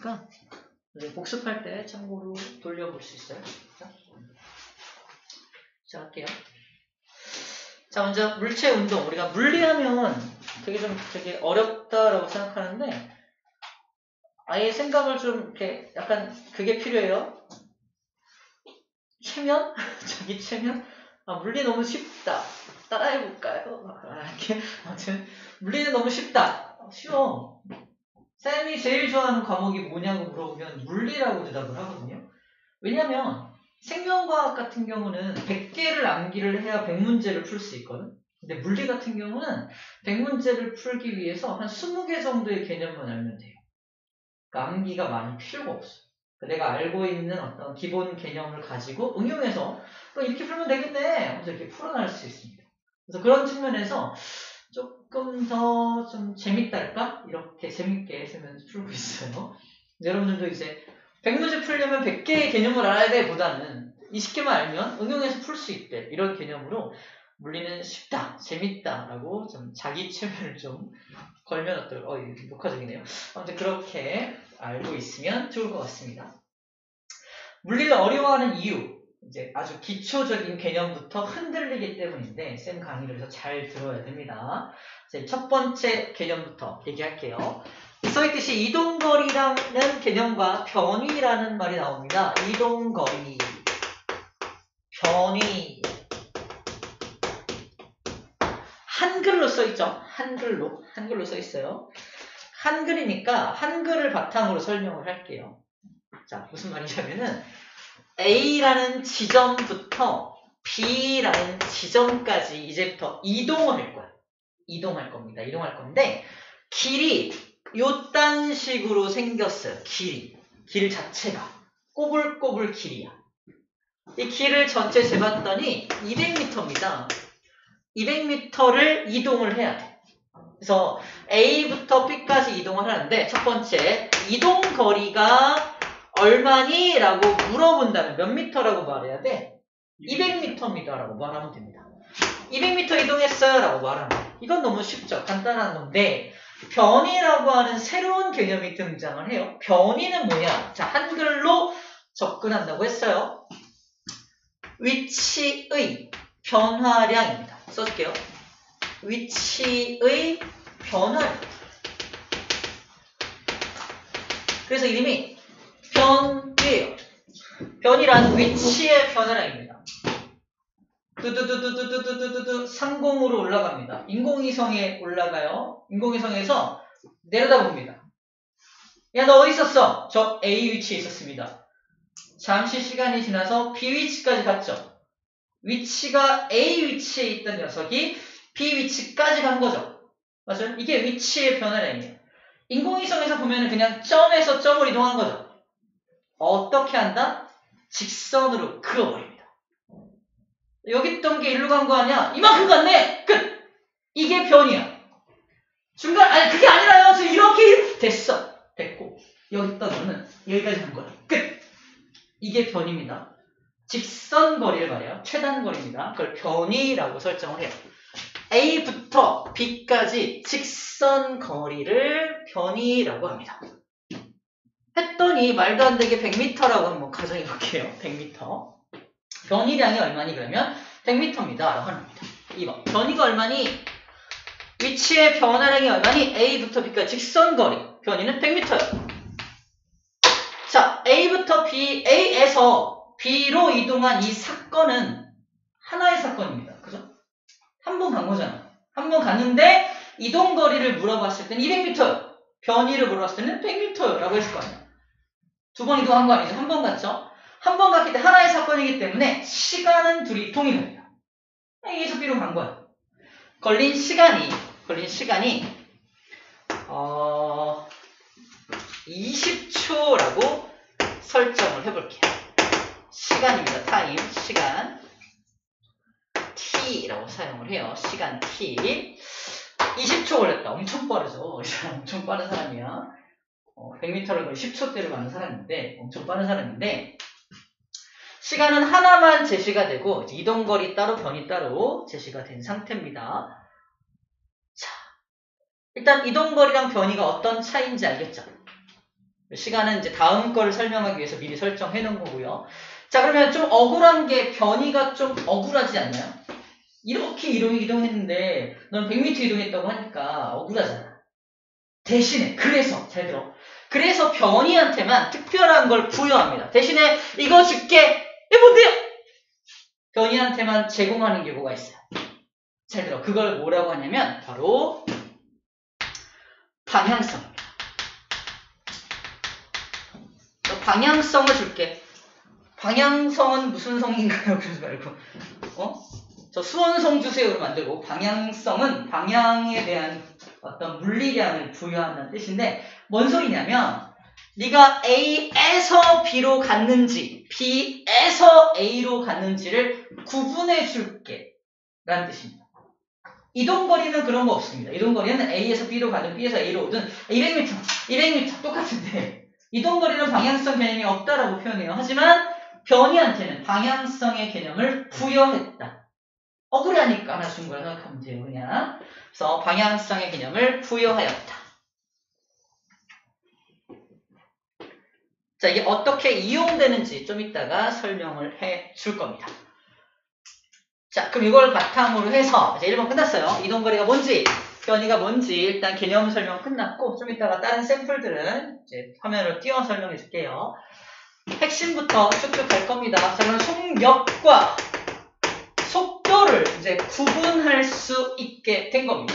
있으니까 복습할 때 참고로 돌려볼 수 있어요. 자, 할게요. 자, 먼저 물체 운동. 우리가 물리하면 되게 어렵다라고 생각하는데 아예 생각을 좀 이렇게 약간 그게 필요해요. 체면? 자기 체면? 물리 너무 쉽다. 따라해볼까요? 이렇게. 아무튼 물리는 너무 쉽다. 쉬워. 쌤이 제일 좋아하는 과목이 뭐냐고 물어보면 물리라고 대답을 하거든요. 왜냐면 생명과학 같은 경우는 100개를 암기를 해야 100문제를 풀 수 있거든. 근데 물리 같은 경우는 100문제를 풀기 위해서 한 20개 정도의 개념만 알면 돼요. 그러니까 암기가 많이 필요가 없어. 내가 알고 있는 어떤 기본 개념을 가지고 응용해서 또 이렇게 풀면 되겠네 하면서 이렇게 풀어낼 수 있습니다. 그래서 그런 측면에서 조금 더 좀 재밌달까? 이렇게 재밌게 쓰면서 풀고 있어요. 여러분들도 이제 100문제 풀려면 100개의 개념을 알아야 돼 보다는 20개만 알면 응용해서 풀 수 있대. 이런 개념으로 물리는 쉽다, 재밌다 라고 좀 자기 체면을 좀 걸면 어떨까? 이거 녹화 중이네요. 아무튼 그렇게 알고 있으면 좋을 것 같습니다. 물리를 어려워하는 이유, 이제 아주 기초적인 개념부터 흔들리기 때문인데 쌤 강의를 해서 잘 들어야 됩니다. 첫 번째 개념부터 얘기할게요. 써있듯이 이동거리라는 개념과 변위라는 말이 나옵니다. 이동거리, 변위. 한글로 써있죠? 한글로 써있어요. 한글이니까 한글을 바탕으로 설명을 할게요. 자, 무슨 말이냐면은 A라는 지점부터 B라는 지점까지 이제부터 이동을 할 거야. 이동할 겁니다. 이동할 건데 길이 요딴 식으로 생겼어요. 길 자체가 꼬불꼬불 길이야. 이 길을 전체 재봤더니 200m입니다. 200m를 이동을 해야 돼. 그래서 A부터 B까지 이동을 하는데 첫 번째 이동 거리가 얼마니? 라고 물어본다면 몇 미터라고 말해야 돼? 200m입니다 라고 말하면 됩니다. 200m 이동했어요 라고 말하면 돼. 이건 너무 쉽죠. 간단한 건데 변위라고 하는 새로운 개념이 등장을 해요. 변위는 뭐냐? 자, 한글로 접근한다고 했어요. 위치의 변화량입니다. 써줄게요. 위치의 변화량. 그래서 이름이 변이에요. 변이란 위치의 변화량입니다. 두두두두두두두두두 상공으로 올라갑니다. 인공위성에 올라가요. 인공위성에서 내려다봅니다. 야, 너 어디 있었어? 저 A 위치에 있었습니다. 잠시 시간이 지나서 B 위치까지 갔죠. 위치가 A 위치에 있던 녀석이 B 위치까지 간 거죠. 맞아요? 이게 위치의 변화량이에요. 인공위성에서 보면 그냥 점에서 점을 이동한 거죠. 어떻게 한다? 직선으로 그어버립니다. 여기 있던 게 일로 간 거 아니야? 이만큼 갔네! 끝! 이게 변이야. 중간, 아니, 그게 아니라요. 저 이렇게 됐어. 됐고. 여기 있던 거는 여기까지 간 거야. 끝! 이게 변입니다. 직선 거리를 말해요. 최단 거리입니다. 그걸 변이라고 설정을 해요. A부터 B까지 직선 거리를 변이라고 합니다. 했더니 말도 안 되게 100m라고 한번 가정해 볼게요. 100m. 변이량이 얼마니 그러면 100m입니다. 라고 하는 겁니다. 2번. 변이가 얼마니? 위치의 변화량이 얼마니? A부터 B까지 직선 거리. 변이는 100m예요. 자, A부터 B, A에서 B로 이동한 이 사건은 하나의 사건입니다. 그죠? 한 번 간 거잖아. 한 번 갔는데 이동 거리를 물어봤을 때는 200m요. 변이를 물어봤을 때는 100m요. 라고 했을 거 아니야. 두 번 이동한 거 아니죠? 한 번 갔죠? 한 번 갔기 때문에 하나의 사건이기 때문에 시간은 둘이 동일합니다. A에서 B로 간 거야. 걸린 시간이 20초라고 설정을 해볼게요. 시간입니다. 타임, 시간. T라고 사용을 해요. 시간 T. 20초 걸렸다. 엄청 빠르죠? 이 사람 엄청 빠른 사람이야. 100m를 거의 10초대로 가는 사람인데, 엄청 빠른 사람인데, 시간은 하나만 제시가 되고, 이동거리 따로 변이 따로 제시가 된 상태입니다. 자, 일단 이동거리랑 변이가 어떤 차이인지 알겠죠? 시간은 이제 다음 거를 설명하기 위해서 미리 설정해 놓은 거고요. 자, 그러면 좀 억울한 게 변이가 좀 억울하지 않나요? 이렇게 이동했는데 넌 100m 이동했다고 하니까 억울하잖아. 대신에 그래서 잘 들어. 그래서 변이한테만 특별한 걸 부여합니다. 대신에 이거 줄게. 이게 뭔데요? 변이한테만 제공하는 게 뭐가 있어요? 잘 들어. 그걸 뭐라고 하냐면 바로 방향성입니다. 방향성을 줄게. 방향성은 무슨 성인가요? 그러지 말고 저 수원성 주세요로 만들고, 방향성은 방향에 대한 어떤 물리량을 부여하는 뜻인데 뭔 소리냐면 네가 A에서 B로 갔는지 B에서 A로 갔는지를 구분해 줄게 라는 뜻입니다. 이동거리는 그런 거 없습니다. 이동거리는 A에서 B로 가든 B에서 A로 오든 200m 똑같은데 이동거리는 방향성 개념이 없다라고 표현해요. 하지만 변이한테는 방향성의 개념을 부여했다. 억울하니까 하나 준 거라 생각하면 돼요. 그냥. 그래서 방향성의 개념을 부여하였다. 자, 이게 어떻게 이용되는지 좀 이따가 설명을 해 줄 겁니다. 자, 그럼 이걸 바탕으로 해서 이제 1번 끝났어요. 이동거리가 뭔지, 변이가 뭔지 일단 개념 설명 끝났고, 좀 이따가 다른 샘플들은 이제 화면으로 띄워 설명해 줄게요. 핵심부터 쭉쭉 갈 겁니다. 자, 그럼 속력과 속도를 이제 구분할 수 있게 된 겁니다.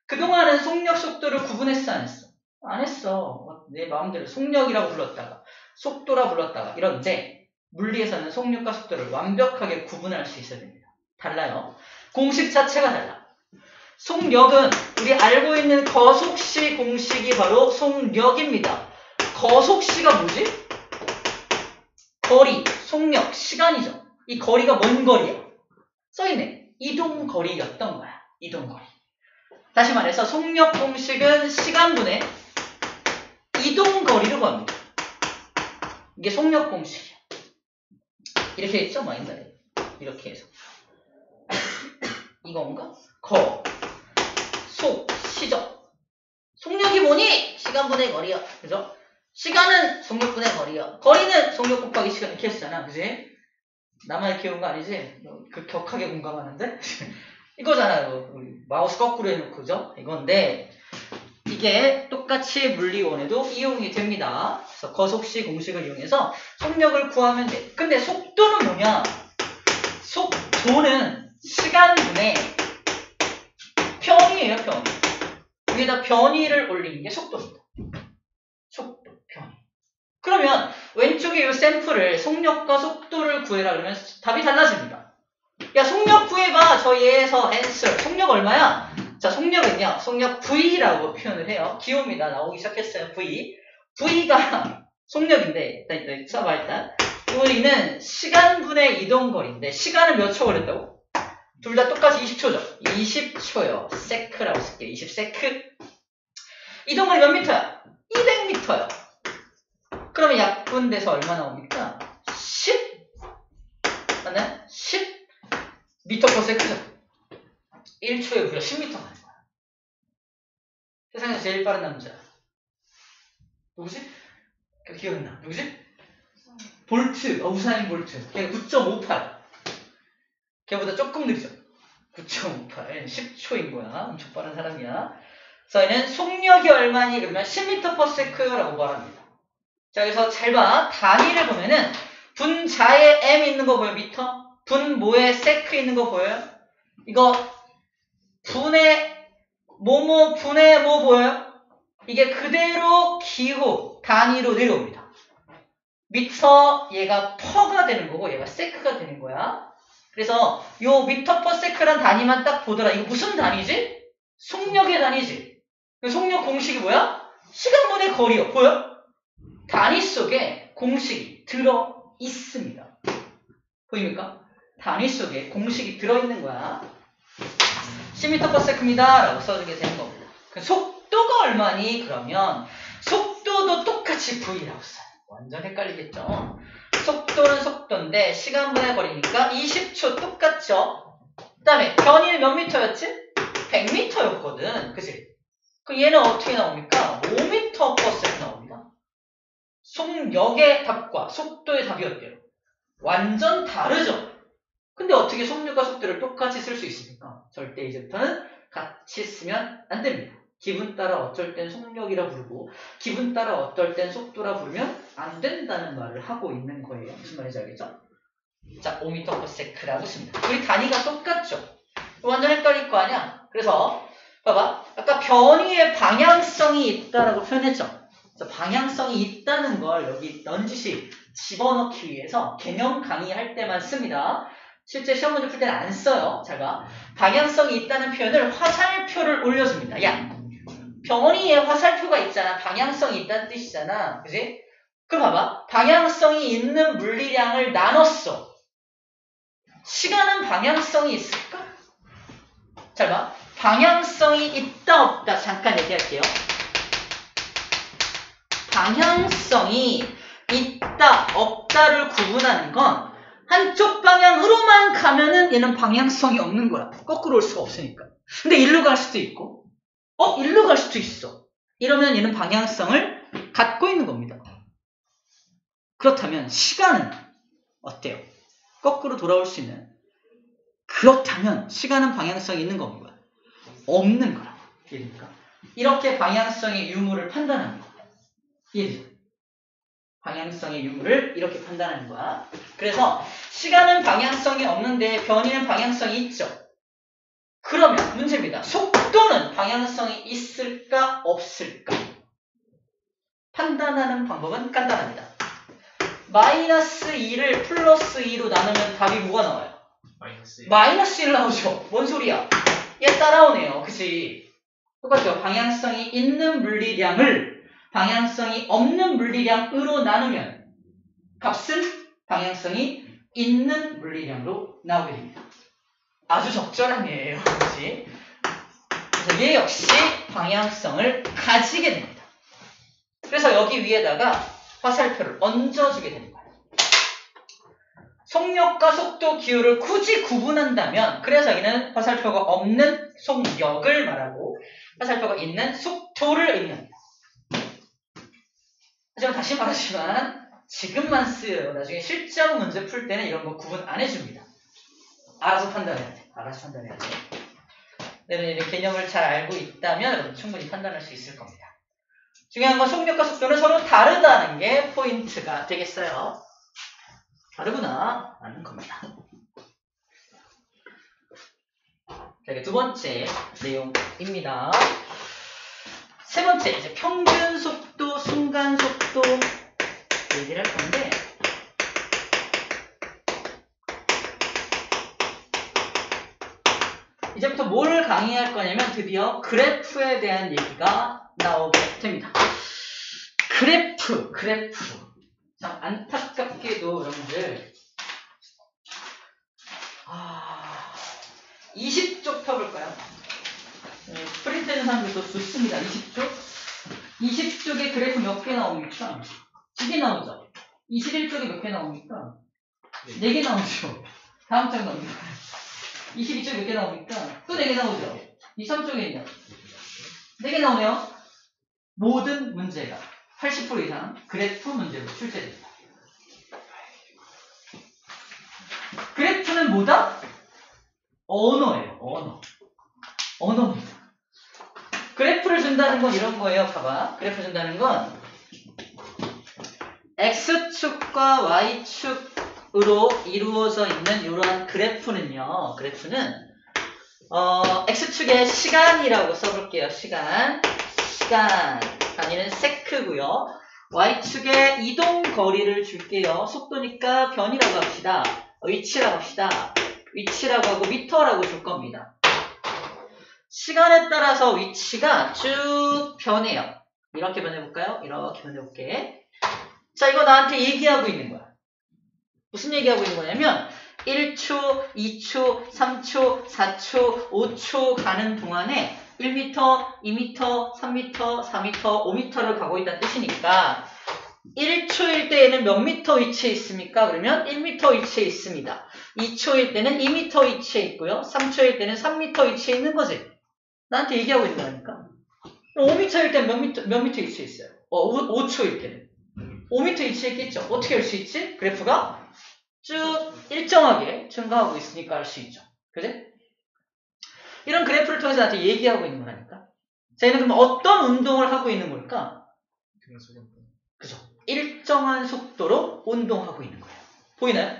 그동안은 속력, 속도를 구분했어, 안 했어? 안 했어. 내 마음대로 속력이라고 불렀다가 속도라 불렀다가 이런데 물리에서는 속력과 속도를 완벽하게 구분할 수 있어야 됩니다. 달라요. 공식 자체가 달라. 속력은 우리 알고 있는 거속시 공식이 바로 속력입니다. 거속시가 뭐지? 거리, 속력, 시간이죠. 이 거리가 뭔 거리야? 써있네. 이동거리였던 거야. 이동거리. 다시 말해서 속력 공식은 시간분의 이동거리로 구합니다. 이게 속력 공식이야. 이렇게 했죠? 뭐 옛날에. 이렇게 해서. 이건가? 속, 시죠. 속력이 뭐니? 시간분의 거리요. 그죠? 시간은 속력분의 거리요. 거리는 속력 곱하기 시간 이렇게 했잖아. 그지? 나만 이렇게 온 거 아니지? 격하게 공감하는데? 이거잖아요. 마우스 거꾸로 해놓고, 그죠? 이건데, 이게 똑같이 물리원에도 이용이 됩니다. 그래서 거속시 공식을 이용해서 속력을 구하면 돼. 근데 속도는 뭐냐? 속도는 시간분의 변이에요, 변이. 위에다 변이를 올리는 게 속도입니다. 속도, 변이. 그러면 왼쪽에 이 샘플을 속력과 속도를 구해라 그러면 답이 달라집니다. 야, 속력 구해봐. 저 얘에서 answer. 속력 얼마야? 자, 속력은요. 속력 V라고 표현을 해요. 기호입니다. 나오기 시작했어요. V. V가 속력인데 일단 써봐 일단. V는 시간분의 이동거리인데 시간은 몇 초 걸렸다고? 둘 다 똑같이 20초죠. 20초요. 세크라고 쓸게요. 20세크. 이동거리 몇 미터야? 200m요. 그러면 약분돼서 얼마 나옵니까? 10? 맞나요? 10 미터 퍼 세크죠. 1초에 우리가 10m 가는 거야. 세상에서 제일 빠른 남자. 누구지? 기억나. 누구지? 볼트. 우사인 볼트. 걔가 9.58. 걔보다 조금 느리죠. 9.58. 10초인 거야. 엄청 빠른 사람이야. 그래서 얘는 속력이 얼마니? 그러면 10m per sec라고 말합니다. 자, 그래서 잘 봐. 단위를 보면은 분자에 m 있는 거 보여? 미터? 분모에 세크 있는 거 보여요? 이거 분의 뭐뭐 분의 뭐 보여요? 이게 그대로 기호 단위로 내려옵니다. 미터 얘가 퍼가 되는 거고 얘가 세크가 되는 거야. 그래서 요 미터 퍼 세크란 단위만 딱 보더라. 이거 무슨 단위지? 속력의 단위지. 속력 공식이 뭐야? 시간분의 거리요. 보여? 단위 속에 공식이 들어 있습니다. 보입니까? 단위 속에 공식이 들어있는 거야. 10m/s입니다. 라고 써주게 되는 겁니다. 속도가 얼마니? 그러면 속도도 똑같이 V라고 써요. 완전 헷갈리겠죠? 속도는 속도인데 시간분의 거리니까 20초 똑같죠? 그 다음에 변이는 몇 미터였지? 100m였거든. 그치? 그럼 얘는 어떻게 나옵니까? 5m/s 나옵니다. 속력의 답과 속도의 답이 어때요? 완전 다르죠? 근데 어떻게 속력과 속도를 똑같이 쓸 수 있습니까? 절대 이제부터는 같이 쓰면 안 됩니다. 기분 따라 어쩔 땐 속력이라 부르고 기분 따라 어떨 땐 속도라 부르면 안 된다는 말을 하고 있는 거예요. 무슨 말인지 알겠죠? 자, 5m/s라고 씁니다. 우리 단위가 똑같죠? 완전 헷갈릴 거 아니야? 그래서 봐봐. 아까 변위의 방향성이 있다라고 표현했죠? 방향성이 있다는 걸 여기 넌지시 집어넣기 위해서 개념 강의할 때만 씁니다. 실제 시험 문제 풀 때는 안 써요. 제가 방향성이 있다는 표현을 화살표를 올려줍니다. 야, 변위에 화살표가 있잖아. 방향성이 있다는 뜻이잖아. 그지? 그럼 봐봐. 방향성이 있는 물리량을 나눴어. 시간은 방향성이 있을까? 잘 봐. 방향성이 있다 없다 잠깐 얘기할게요. 방향성이 있다 없다를 구분하는 건 한쪽 방향으로만 가면은 얘는 방향성이 없는 거야. 거꾸로 올 수가 없으니까. 근데 일로 갈 수도 있고 일로 갈 수도 있어. 이러면 얘는 방향성을 갖고 있는 겁니다. 그렇다면 시간은 어때요? 거꾸로 돌아올 수 있는. 그렇다면 시간은 방향성이 있는 겁니다. 없는 거라고. 이해됩니까? 이렇게 방향성의 유무를 판단하는 거야. 이해되죠? 방향성의 유무를 이렇게 판단하는 거야. 그래서 시간은 방향성이 없는데 변위는 방향성이 있죠. 그러면 문제입니다. 속도는 방향성이 있을까 없을까? 판단하는 방법은 간단합니다. 마이너스 2를 플러스 2로 나누면 답이 뭐가 나와요? 마이너스 1 나오죠. 뭔 소리야? 얘 따라오네요. 그치? 똑같죠? 방향성이 있는 물리량을 방향성이 없는 물리량으로 나누면 값은 방향성이 있는 물리량으로 나오게 됩니다. 아주 적절한 예예요. 그치? 그래서 얘 역시 방향성을 가지게 됩니다. 그래서 여기 위에다가 화살표를 얹어주게 되는 거예요. 속력과 속도 기호를 굳이 구분한다면 그래서 여기는 화살표가 없는 속력을 말하고 화살표가 있는 속도를 의미합니다. 하지만 다시 말하지만 지금만 쓰여요. 나중에 실전 문제 풀 때는 이런 거 구분 안 해줍니다. 알아서 판단해야 돼. 알아서 판단해야 돼. 여러분 개념을 잘 알고 있다면 여러분 충분히 판단할 수 있을 겁니다. 중요한 건 속력과 속도는 서로 다르다는 게 포인트가 되겠어요. 다르구나 라는 겁니다. 자, 이게 두 번째 내용입니다. 세 번째 이제 평균 속도, 순간 속도 얘기를 할 건데 이제부터 뭘 강의할 거냐면 드디어 그래프에 대한 얘기가 나오게 됩니다. 그래프. 참 안타깝게도 여러분들 20쪽 펴볼까요? 프린트해준 사람들도 좋습니다. 20쪽. 20쪽에 그래프 몇 개 나옵니까? 2개 나오죠. 21쪽에 몇 개 나옵니까? 4개 나오죠. 다음 장 넘깁니다. 22쪽에 몇 개 나옵니까? 또 4개 나오죠. 23쪽에는요. 4개 나오네요. 모든 문제가 80% 이상 그래프 문제로 출제됩니다. 그래프는 뭐다? 언어예요. 언어입니다. 그래프를 준다는 건 이런 거예요. 봐봐. 그래프 준다는 건 X축과 Y축으로 이루어져 있는 이러한 그래프는요. 그래프는 X축에 시간이라고 써볼게요. 시간 단위는 세크고요. Y축에 이동 거리를 줄게요. 속도니까 변이라고 합시다. 위치라고 합시다. 위치라고 하고 미터라고 줄 겁니다. 시간에 따라서 위치가 쭉 변해요. 이렇게 변해볼까요? 이렇게 변해볼게. 자, 이거 나한테 얘기하고 있는 거야. 무슨 얘기하고 있는 거냐면 1초, 2초, 3초, 4초, 5초 가는 동안에 1m, 2m, 3m, 4m, 5m를 가고 있다는 뜻이니까 1초일 때에는 몇 미터 위치에 있습니까? 그러면 1m 위치에 있습니다. 2초일 때는 2m 위치에 있고요. 3초일 때는 3m 위치에 있는 거지. 나한테 얘기하고 있는 거니까. 5m일 때는 몇 미터 위치에 있어요? 5초일 때는 5m 위치했겠죠. 어떻게 할 수 있지? 그래프가 쭉 일정하게 증가하고 있으니까 알 수 있죠. 그지? 이런 그래프를 통해서 나한테 얘기하고 있는 거라니까. 자, 얘는 그럼 어떤 운동을 하고 있는 걸까? 그죠? 일정한 속도로 운동하고 있는 거예요. 보이나요?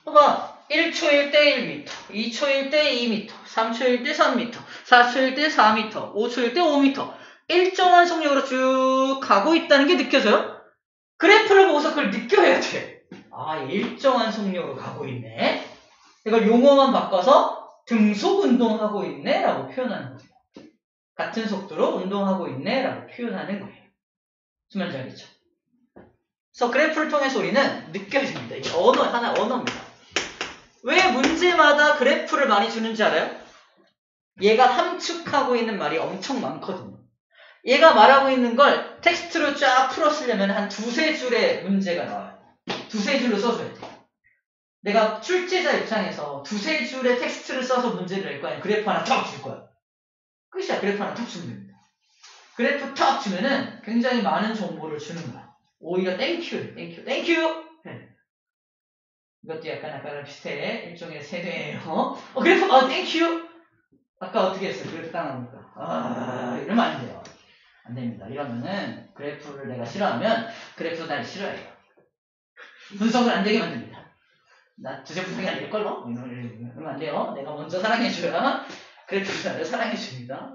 봐봐. 1초일 때 1m, 2초일 때 2m, 3초일 때 3m, 4초일 때 4m, 5초일 때 5m. 일정한 속력으로 쭉 가고 있다는 게 느껴져요? 그래프를 보고서 그걸 느껴야 돼. 아, 일정한 속력으로 가고 있네. 이걸 용어만 바꿔서 등속 운동하고 있네 라고 표현하는 거예요. 같은 속도로 운동하고 있네 라고 표현하는 거예요. 무슨 말인지 알겠죠? 그래서 그래프를 통해서 우리는 느껴야 됩니다. 이게 언어입니다. 왜 문제마다 그래프를 많이 주는지 알아요? 얘가 함축하고 있는 말이 엄청 많거든요. 얘가 말하고 있는 걸 텍스트로 쫙 풀었으려면 한 두세 줄의 문제가 나와요. 두세 줄로 써줘야 돼요. 내가 출제자 입장에서 두세 줄의 텍스트를 써서 문제를 낼 거 아니야. 그래프 하나 턱 줄 거야. 끝이야. 그래프 하나 턱 주면 됩니다. 그래프 턱 주면은 굉장히 많은 정보를 주는 거야. 오히려 땡큐. 이것도 약간 아까랑 비슷해. 일종의 세뇌예요. 그래프 땡큐. 아까 어떻게 했어? 그래프 딱 나오니까. 이러면 안 돼요. 안 됩니다. 이러면은 그래프를 내가 싫어하면 그래프도 날 싫어해요. 분석을 안 되게 만듭니다. 나 주제 분석이 안 될걸로? 그러면 안 돼요. 내가 먼저 사랑해줘야 그래프도 나를 사랑해줍니다.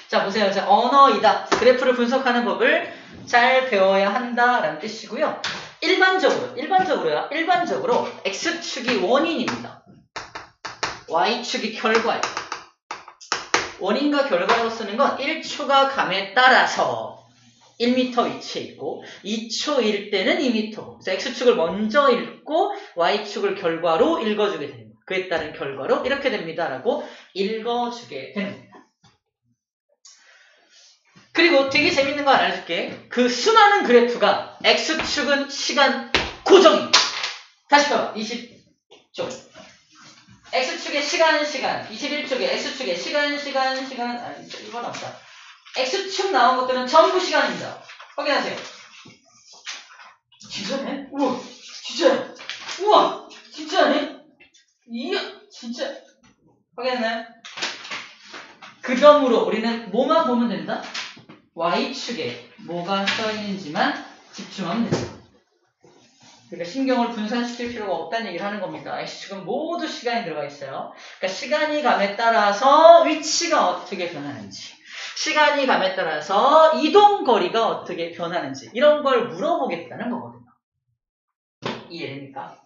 자, 보세요. 자, 언어이다. 그래프를 분석하는 법을 잘 배워야 한다라는 뜻이고요. 일반적으로 X축이 원인입니다. Y축이 결과예요. 원인과 결과로 쓰는 건 1초가 감에 따라서 1m 위치에 있고 2초일 때는 2m. 그래서 X축을 먼저 읽고 Y축을 결과로 읽어주게 됩니다. 그에 따른 결과로 이렇게 됩니다. 라고 읽어주게 되는 겁니다. 그리고 되게 재밌는 거 알려줄게. 그 수많은 그래프가 X축은 시간 고정입니다. 다시 봐봐. 20쪽. X축의 시간 21쪽에 X축의 시간 이건 없다. X축 나온 것들은 전부 시간입니다. 확인하세요. 진짜네? 우와 진짜야. 우와 진짜네? 이야 진짜. 확인했나요? 그 점으로 우리는 뭐만 보면 된다? Y축에 뭐가 써있는지만 집중하면 된다. 그러니까 신경을 분산시킬 필요가 없다는 얘기를 하는 겁니다. X축은 모두 시간이 들어가 있어요. 그러니까 시간이 감에 따라서 위치가 어떻게 변하는지, 시간이 감에 따라서 이동거리가 어떻게 변하는지 이런 걸 물어보겠다는 거거든요. 이해됩니까?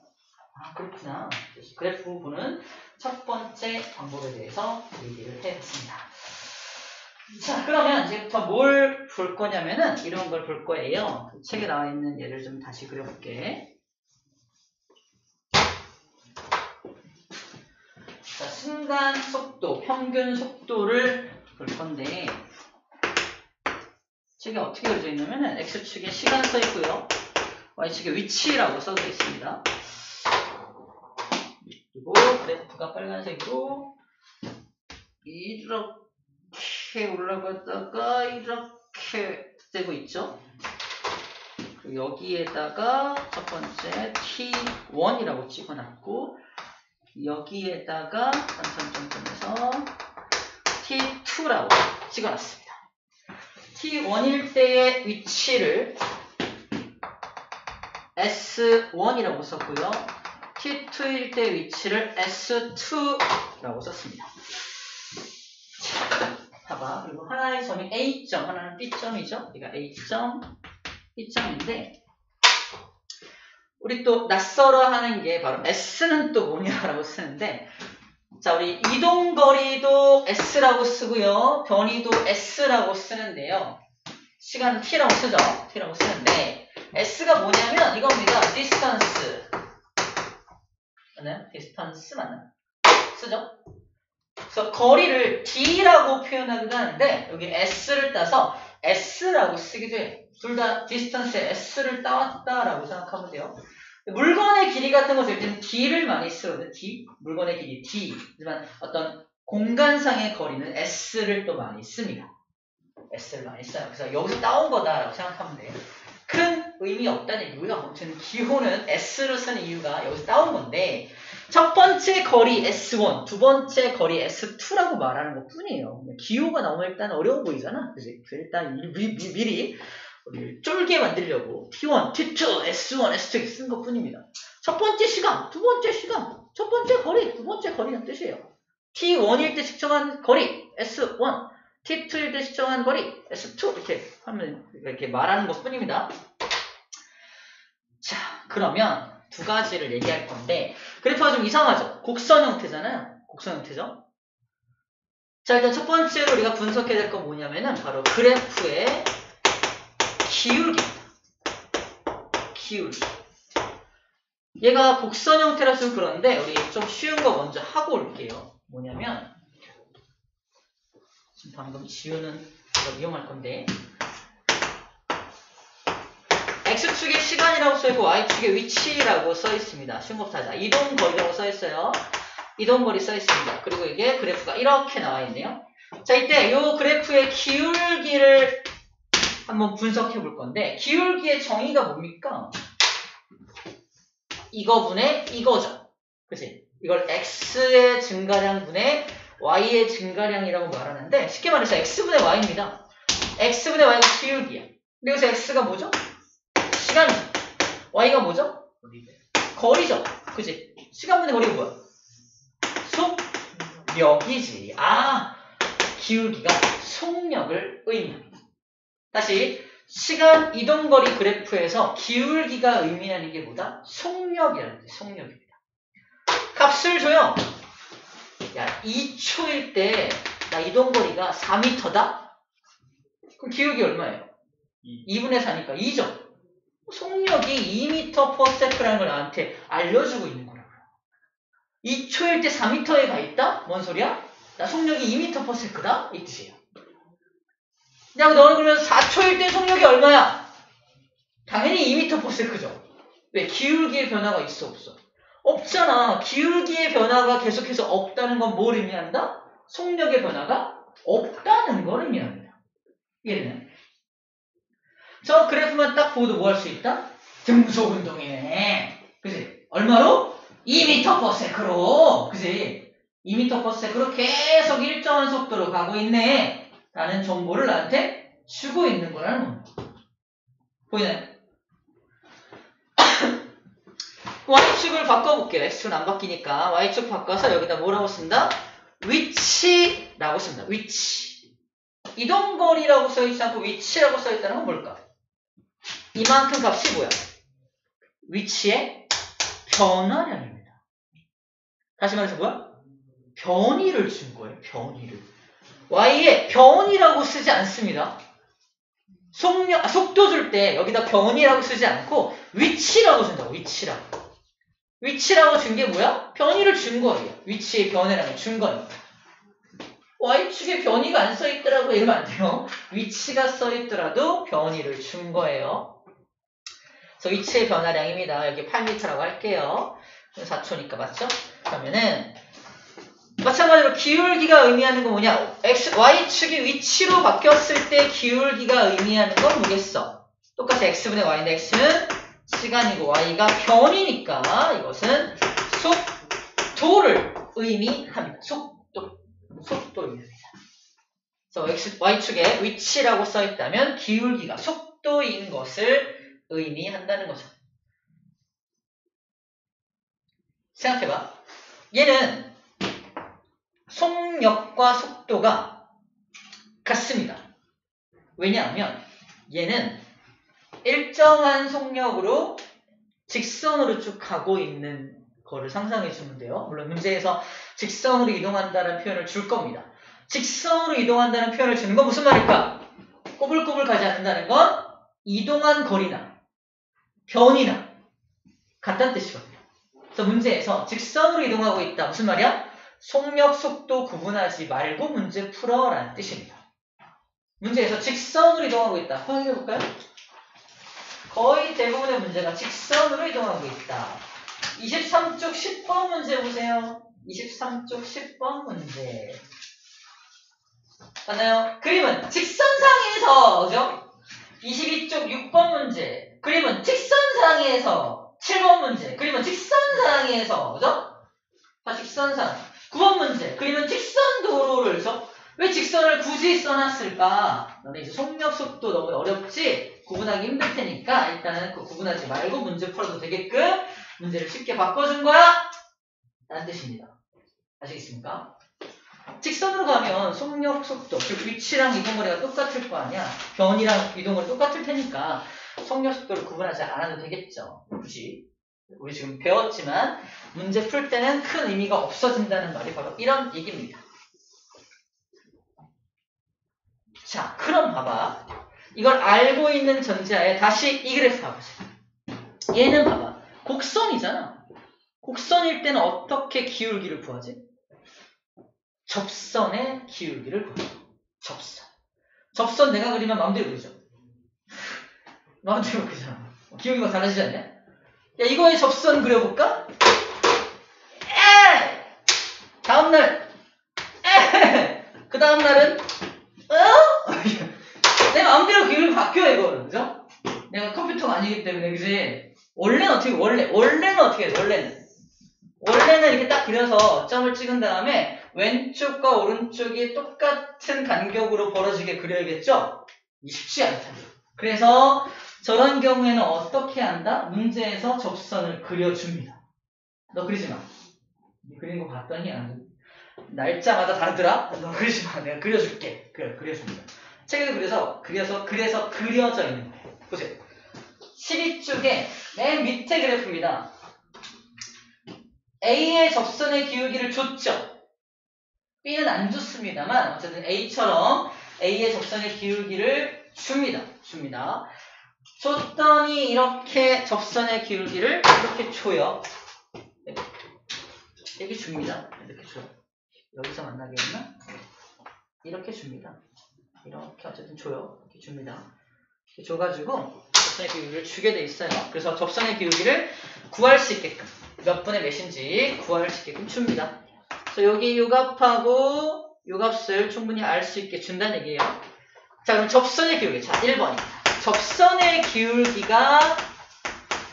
그렇구나. 그래프 보는 첫 번째 방법에 대해서 얘기를 해봤습니다. 자, 그러면 이제부터 뭘 볼 거냐면은 이런 걸 볼 거예요. 책에 나와 있는 예를 좀 다시 그려볼게. 자, 순간 속도, 평균 속도를 볼 건데 책에 어떻게 그려져 있냐면은 X축에 시간 써 있고요. Y축에 위치라고 써져 있습니다. 그리고 그래프가 빨간색으로 이렇게 올라가다가 이렇게 되고 있죠. 그리고 여기에다가 첫 번째 T1이라고 찍어놨고 여기에다가 점점점점에서 T2라고 찍어놨습니다. T1일 때의 위치를 S1이라고 썼고요. T2일 때의 위치를 S2라고 썼습니다. 자, 봐봐. 그리고 하나의 점이 A점, 하나는 B점이죠. 그러니까 A점, B점인데 우리 또 낯설어 하는 게 바로 S는 또 뭐냐라고 쓰는데 자, 우리 이동거리도 S라고 쓰고요. 변이도 S라고 쓰는데요. 시간은 T라고 쓰죠. T라고 쓰는데 S가 뭐냐면 이겁니다. distance. 맞나요? distance 맞나요? 쓰죠? 그래서 거리를 D라고 표현하기도 하는데 여기 S를 따서 S라고 쓰기도 해요. 둘 다 distance에 S를 따왔다라고 생각하면 돼요. 물건의 길이 같은 것을 때는 D를 많이 쓰거든요. D, 물건의 길이 D. 하지만 어떤 공간상의 거리는 S를 또 많이 씁니다. S를 많이 써요. 그래서 여기서 따온 거다라고 생각하면 돼요. 의미 없다는 이유가 아무튼 기호는 S로 쓰는 이유가 여기서 따온 건데 첫 번째 거리 S1, 두 번째 거리 S2라고 말하는 것 뿐이에요. 기호가 나오면 일단 어려워 보이잖아. 그지? 일단 미리 우리 쫄게 만들려고 T1, T2, S1, S2 이렇게 쓴 것 뿐입니다. 첫 번째 시간, 두 번째 시간, 첫 번째 거리, 두 번째 거리는 뜻이에요. T1일 때 측정한 거리 S1, T2일 때 측정한 거리 S2 이렇게 하면 이렇게 말하는 것 뿐입니다. 자, 그러면 두 가지를 얘기할 건데 그래프가 좀 이상하죠? 곡선 형태잖아요. 곡선 형태죠? 자, 일단 첫 번째로 우리가 분석해야 될 건 뭐냐면은 바로 그래프의 기울기입니다. 기울기. 얘가 곡선 형태라서 그런데 우리 좀 쉬운 거 먼저 하고 올게요. 뭐냐면 지금 방금 지우는 거 위험할 건데 X축의 시간이라고 써있고 Y축의 위치라고 써있습니다. 쉬운 것부터 하자. 이동거리라고 써있어요. 이동거리 써있습니다. 그리고 이게 그래프가 이렇게 나와있네요. 자, 이때 이 그래프의 기울기를 한번 분석해 볼 건데 기울기의 정의가 뭡니까? 이거분의 이거죠. 그치? 이걸 X의 증가량 분의 Y의 증가량이라고 말하는데 쉽게 말해서 X분의 Y입니다. X분의 Y가 기울기야. 근데 여기서 X가 뭐죠? 시간이죠. Y가 뭐죠? 거리죠. 그치? 시간분의 거리가 뭐야? 속력이지. 아, 기울기가 속력을 의미합니다. 다시 시간 이동거리 그래프에서 기울기가 의미하는 게 뭐다? 속력이라는 게 속력입니다. 값을 줘요. 야, 2초일 때 나 이동거리가 4m다? 그럼 기울기 얼마예요? 2분의 4니까 2죠. 속력이 2m/s라는 걸 나한테 알려주고 있는 거라고요. 2초일 때 4m에 가 있다? 뭔 소리야? 나 속력이 2m/s다? 이 뜻이에요. 그냥 너는 그러면 4초일 때 속력이 얼마야? 당연히 2m/s죠. 왜? 기울기의 변화가 있어 없어? 없잖아. 기울기의 변화가 계속해서 없다는 건 뭘 의미한다? 속력의 변화가 없다는 걸 의미합니다. 이해되나요? 저 그래프만 딱 보고도 뭐 할 수 있다? 등속 운동이네. 그지? 얼마로? 2m/s로. 그지? 2m/s로 계속 일정한 속도로 가고 있네. 라는 정보를 나한테 주고 있는 거라는 겁니다. 보이나요? Y축을 바꿔볼게요. X축은 안 바뀌니까 Y축 바꿔서 여기다 뭐라고 쓴다? 위치라고 씁니다. 위치. 이동거리라고 써있지 않고 위치라고 써있다는 건 뭘까? 이만큼 값이 뭐야? 위치의 변화량입니다. 다시 말해서 뭐야? 변위를 준 거예요. 변위를. Y에 변이라고 쓰지 않습니다. 속도 줄 때 여기다 변이라고 쓰지 않고 위치라고 쓴다고. 위치라고. 위치라고 준 게 뭐야? 변이를 준 거예요. 위치의 변화량을 준 거니까. Y축에 변이가 안 써있더라고 이러면 안 돼요. 위치가 써있더라도 변이를 준 거예요. 그래서 위치의 변화량입니다. 여기 8m라고 할게요. 4초니까 맞죠? 그러면은 마찬가지로 기울기가 의미하는 건 뭐냐? Y축이 위치로 바뀌었을 때 기울기가 의미하는 건 뭐겠어? 똑같이 X분의 Y인데 X는 시간이고 Y가 변이니까 이것은 속도를 의미합니다. 속도를 의미합니다. 그래서 Y축에 위치라고 써있다면 기울기가 속도인 것을 의미한다는 거죠. 생각해봐. 얘는 속력과 속도가 같습니다. 왜냐하면 얘는 일정한 속력으로 직선으로 쭉 가고 있는 거를 상상해 주면 돼요. 물론 문제에서 직선으로 이동한다는 표현을 줄 겁니다. 직선으로 이동한다는 표현을 주는 건 무슨 말일까? 꼬불꼬불 가지 않는다는 건 이동한 거리나 변이나 같다는 뜻이거든요. 그래서 문제에서 직선으로 이동하고 있다. 무슨 말이야? 속력, 속도 구분하지 말고 문제 풀어 라는 뜻입니다. 문제에서 직선으로 이동하고 있다. 확인해 볼까요? 거의 대부분의 문제가 직선으로 이동하고 있다. 23쪽 10번 문제 보세요. 23쪽 10번 문제. 맞나요? 그림은 직선상에서, 그죠? 22쪽 6번 문제. 그림은 직선상에서 7번 문제. 그림은 직선상에서 그죠? 자, 직선상. 9번 문제. 그림은 직선도로를 죠? 왜 직선을 굳이 써놨을까? 너네 이제 속력 속도 너무 어렵지? 구분하기 힘들 테니까 일단은 그 구분하지 말고 문제 풀어도 되게끔 문제를 쉽게 바꿔준 거야! 라는 뜻입니다. 아시겠습니까? 직선으로 가면 속력 속도, 즉 위치랑 이동거리가 똑같을 거 아니야? 변이랑 이동거리 똑같을 테니까 속력 속도를 구분하지 않아도 되겠죠. 굳이. 우리 지금 배웠지만 문제 풀 때는 큰 의미가 없어진다는 말이 바로 이런 얘기입니다. 자, 그럼 봐봐. 이걸 알고 있는 전제하에 다시 이 그래프 봐보세요. 얘는 봐봐. 곡선이잖아. 곡선일 때는 어떻게 기울기를 구하지? 접선의 기울기를 구하죠. 접선. 접선 내가 그리면 마음대로 그리죠. 마음대로 그리잖아. 기울기가 달라지지 않냐? 야, 이거의 접선 그려볼까? 다음날 그 다음날은 내 마음대로 기울기 바뀌어 이거는 그죠? 내가 컴퓨터가 아니기 때문에 그지? 원래는 어떻게 원래는 이렇게 딱 그려서 점을 찍은 다음에 왼쪽과 오른쪽이 똑같은 간격으로 벌어지게 그려야겠죠? 쉽지 않다. 그래서 저런 경우에는 어떻게 한다? 문제에서 접선을 그려줍니다. 너 그리지 마. 네 그린 거 봤더니 날짜마다 다르더라? 너 그리지 마. 내가 그려줄게. 그래, 그려줍니다. 책에도 그래서 그려져 있는 거예요. 보세요. 12쪽에 맨 밑에 그래프입니다. A의 접선의 기울기를 줬죠. B는 안 줬습니다만 어쨌든 A처럼 A의 접선의 기울기를 줍니다. 줬더니 이렇게 접선의 기울기를 이렇게 줘요. 이렇게 줍니다. 이렇게 줘요. 여기서 만나겠나? 이렇게 줍니다. 이렇게 어쨌든 줘요. 이렇게 줍니다. 이렇게 줘가지고 접선의 기울기를 주게 돼 있어요. 그래서 접선의 기울기를 구할 수 있게끔 몇 분의 몇인지 구할 수 있게끔 줍니다. 그래서 여기 요 값하고 요 값을 충분히 알 수 있게 준다는 얘기예요. 자, 그럼 접선의 기울기. 자, 1번입니다. 접선의 기울기가